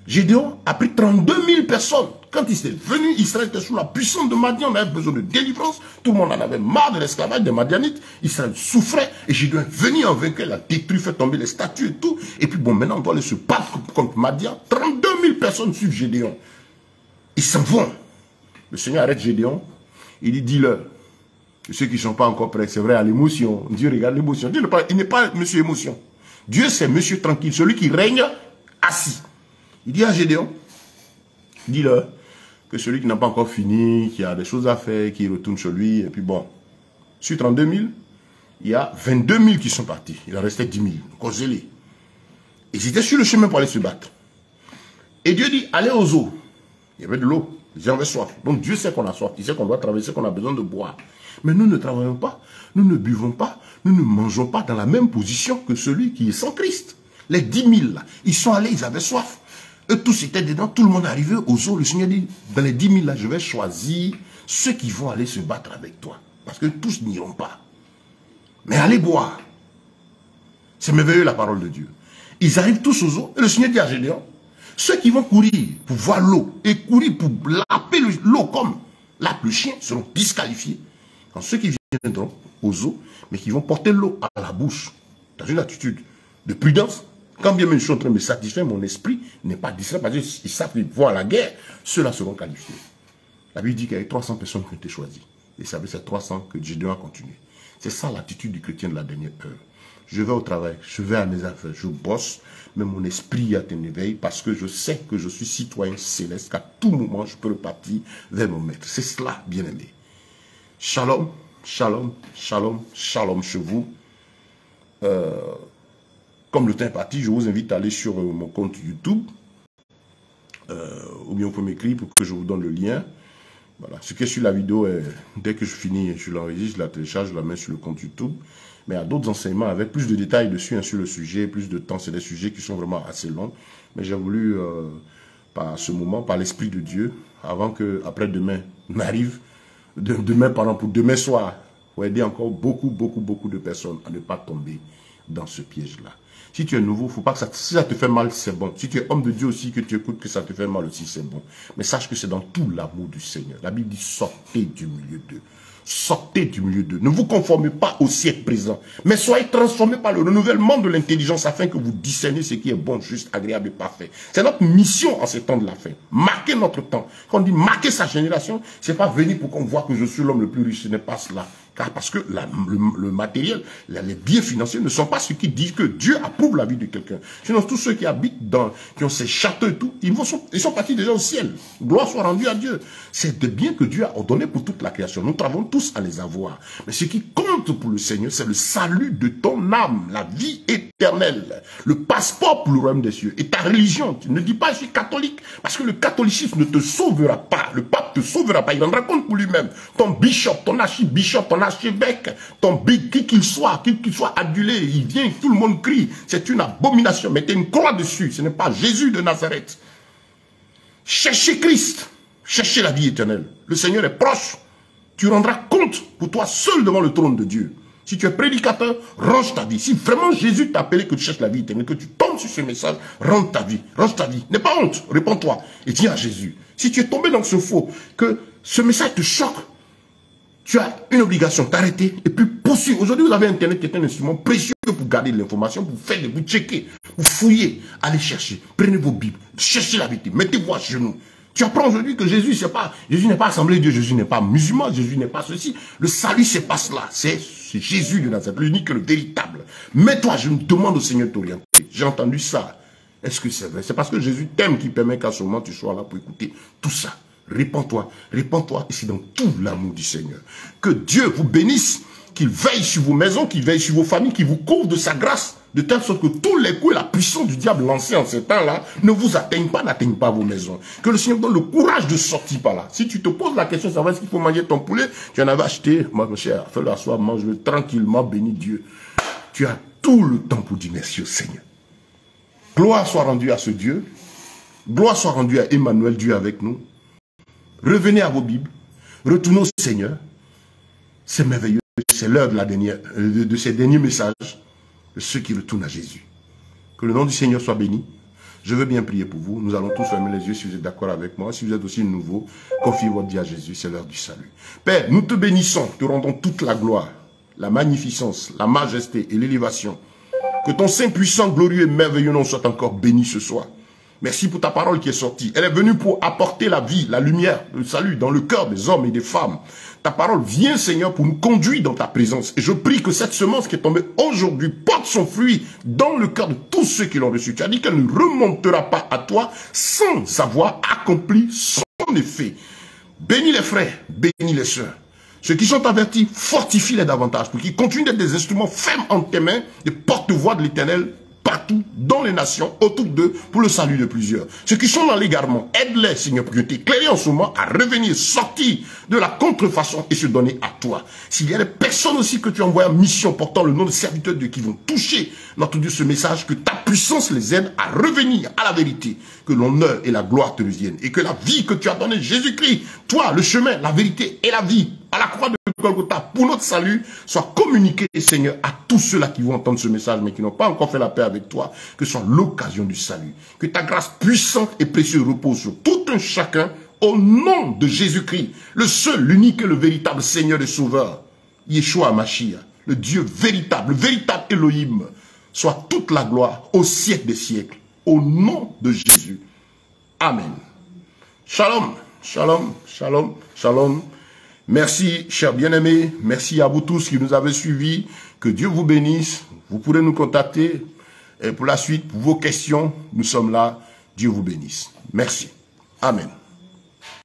Gédéon a pris 32 000 personnes. Quand il s'est venu, Israël était sous la puissance de Madian, on avait besoin de délivrance. Tout le monde en avait marre de l'esclavage des Madianites. Israël souffrait et Gédéon est venu en vainqueur, il a détruit, fait tomber les statues et tout. Et puis bon, maintenant on doit aller se battre contre Madian. 32 000 personnes suivent Gédéon. Ils s'en vont. Le Seigneur arrête Gédéon. Il dit, dis-leur. Ceux qui ne sont pas encore prêts, c'est vrai, à l'émotion. Dieu regarde l'émotion. Dieu il n'est pas monsieur émotion. Dieu, c'est monsieur tranquille, celui qui règne assis. Il dit à Gédéon, dis-leur que celui qui n'a pas encore fini, qui a des choses à faire, qui retourne chez lui, et puis bon, sur 32 000, il y a 22 000 qui sont partis. Il en restait 10 000. Causez-les. Ils étaient sur le chemin pour aller se battre. Et Dieu dit, allez aux eaux. Il y avait de l'eau. Les gens avaient soif. Donc Dieu sait qu'on a soif. Il sait qu'on doit traverser, qu'on a besoin de boire. Mais nous ne travaillons pas, nous ne buvons pas, nous ne mangeons pas dans la même position que celui qui est sans Christ. Les 10 000 là, ils sont allés, ils avaient soif. Eux tous étaient dedans, tout le monde est arrivé aux eaux. Le Seigneur dit, dans les 10 000 là, je vais choisir ceux qui vont aller se battre avec toi. Parce que tous n'iront pas. Mais allez boire. C'est merveilleux la parole de Dieu. Ils arrivent tous aux eaux, et le Seigneur dit à Gédéon, ceux qui vont courir pour voir l'eau, et courir pour laper l'eau comme lape le chien, seront disqualifiés. Quand ceux qui viendront aux eaux, mais qui vont porter l'eau à la bouche, dans une attitude de prudence, quand bien même je suis en train de me satisfaire, mon esprit n'est pas distrait, parce qu'ils savent qu'ils vont à la guerre, ceux-là seront qualifiés. La Bible dit qu'il y a 300 personnes qui ont été choisies. Et c'est avec ces 300 que Gédéon a continué. C'est ça l'attitude du chrétien de la dernière heure. Je vais au travail, je vais à mes affaires, je bosse, mais mon esprit a un éveil parce que je sais que je suis citoyen céleste, qu'à tout moment je peux repartir vers mon maître. C'est cela, bien-aimé. Shalom, shalom, shalom, shalom chez vous. Comme le temps est parti, je vous invite à aller sur mon compte YouTube. Ou bien vous pouvez m'écrire pour que je vous donne le lien. Voilà. Ce qui est sur la vidéo, dès que je finis, je l'enregistre, je la télécharge, je la mets sur le compte YouTube. Mais il y a d'autres enseignements avec plus de détails dessus, hein, sur le sujet, plus de temps. C'est des sujets qui sont vraiment assez longs. Mais j'ai voulu, par ce moment, par l'Esprit de Dieu, avant que après-demain n'arrive, demain, pardon, pour demain soir, pour aider encore beaucoup de personnes à ne pas tomber dans ce piège-là. Si tu es nouveau, faut pas que si ça te fait mal, c'est bon. Si tu es homme de Dieu aussi, que tu écoutes, que ça te fait mal aussi, c'est bon. Mais sache que c'est dans tout l'amour du Seigneur. La Bible dit, sortez du milieu d'eux. Sortez du milieu d'eux. Ne vous conformez pas au siècle présent, mais soyez transformés par le renouvellement de l'intelligence afin que vous discerniez ce qui est bon, juste, agréable et parfait. C'est notre mission en ces temps de la fin. Marquer notre temps. Quand on dit marquer sa génération, c'est pas venir pour qu'on voit que je suis l'homme le plus riche. Ce n'est pas cela. Car parce que le matériel, les biens financiers ne sont pas ce qui dit que Dieu approuve la vie de quelqu'un. Sinon, tous ceux qui habitent qui ont ces châteaux et tout, ils sont partis déjà au ciel. Gloire soit rendue à Dieu. C'est des biens que Dieu a ordonnés pour toute la création. Nous travaillons tous à les avoir. Mais ce qui compte pour le Seigneur, c'est le salut de ton âme, la vie éternelle, le passeport pour le royaume des cieux. Et ta religion, tu ne dis pas je suis catholique, parce que le catholicisme ne te sauvera pas. Le pape ne te sauvera pas. Il rendra compte pour lui-même. Ton bishop, ton archibishop, ton archevêque, ton big, qui qu'il soit adulé, il vient, tout le monde crie. C'est une abomination. Mettez une croix dessus. Ce n'est pas Jésus de Nazareth. Cherchez Christ. Cherchez la vie éternelle. Le Seigneur est proche. Tu rendras compte pour toi seul devant le trône de Dieu. Si tu es prédicateur, range ta vie. Si vraiment Jésus t'a appelé que tu cherches la vie éternelle, que tu tombes sur ce message, range ta vie. Range ta vie. N'aie pas honte. Réponds-toi et dis à Jésus. Si tu es tombé dans ce faux, que ce message te choque, tu as une obligation d'arrêter et puis poursuivre. Aujourd'hui, vous avez Internet qui est un instrument précieux pour garder de l'information, pour faire, vous checker, vous fouiller, allez chercher. Prenez vos Bibles, cherchez la vérité, mettez-vous à genoux. Tu apprends aujourd'hui que Jésus n'est pas Assemblée de Dieu, Jésus n'est pas musulman, Jésus n'est pas ceci. Le salut, c'est pas cela. C'est Jésus de Nazareth, l'unique, le véritable. Mais toi, je me demande au Seigneur de t'orienter. J'ai entendu ça. Est-ce que c'est vrai? C'est parce que Jésus t'aime qui permet qu'à ce moment tu sois là pour écouter tout ça. Répands-toi, répands-toi, et c'est dans tout l'amour du Seigneur. Que Dieu vous bénisse, qu'il veille sur vos maisons, qu'il veille sur vos familles, qu'il vous couvre de sa grâce, de telle sorte que tous les coups et la puissance du diable lancés en ces temps-là ne vous atteignent pas vos maisons. Que le Seigneur donne le courage de sortir par là. Si tu te poses la question, savoir est-ce qu'il faut manger ton poulet, tu en avais acheté, ma chère, fais-le asseoir, mange-le tranquillement, bénis Dieu. Tu as tout le temps pour dire merci au Seigneur. Gloire soit rendue à ce Dieu. Gloire soit rendue à Emmanuel, Dieu avec nous. Revenez à vos Bibles. Retournez au Seigneur. C'est merveilleux. C'est l'heure de ces derniers messages de ceux qui retournent à Jésus. Que le nom du Seigneur soit béni. Je veux bien prier pour vous. Nous allons tous fermer les yeux si vous êtes d'accord avec moi. Si vous êtes aussi nouveau, confiez votre vie à Jésus. C'est l'heure du salut. Père, nous te bénissons. Te rendons toute la gloire, la magnificence, la majesté et l'élévation. Que ton Saint puissant, glorieux et merveilleux nom soit encore béni ce soir. Merci pour ta parole qui est sortie. Elle est venue pour apporter la vie, la lumière, le salut dans le cœur des hommes et des femmes. Ta parole vient, Seigneur, pour nous conduire dans ta présence. Et je prie que cette semence qui est tombée aujourd'hui porte son fruit dans le cœur de tous ceux qui l'ont reçu. Tu as dit qu'elle ne remontera pas à toi sans avoir accompli son effet. Bénis les frères, bénis les sœurs. Ceux qui sont avertis, fortifie-les davantage pour qu'ils continuent d'être des instruments fermes en tes mains, des porte-voix de l'Éternel partout, dans les nations, autour d'eux, pour le salut de plusieurs. Ceux qui sont dans l'égarement, aide-les, Seigneur, pour t'éclairer en ce moment à revenir, sortir de la contrefaçon et se donner à toi. S'il y a des personnes aussi que tu envoies en mission portant le nom de serviteur de Dieu qui vont toucher, notre Dieu, ce message, que ta puissance les aide à revenir à la vérité, que l'honneur et la gloire te reviennent, et que la vie que tu as donnée, Jésus-Christ, toi, le chemin, la vérité et la vie, à la croix de Golgotha, pour notre salut, soit communiqué, Seigneur, à tous ceux-là qui vont entendre ce message, mais qui n'ont pas encore fait la paix avec toi, que ce soit l'occasion du salut. Que ta grâce puissante et précieuse repose sur tout un chacun, au nom de Jésus-Christ, le seul, l'unique et le véritable Seigneur et Sauveur, Yeshua Mashiach, le Dieu véritable, le véritable Elohim, soit toute la gloire au siècle des siècles, au nom de Jésus. Amen. Shalom, shalom, shalom, shalom. Merci, chers bien-aimés. Merci à vous tous qui nous avez suivis. Que Dieu vous bénisse. Vous pourrez nous contacter. Et pour la suite, pour vos questions, nous sommes là. Dieu vous bénisse. Merci. Amen.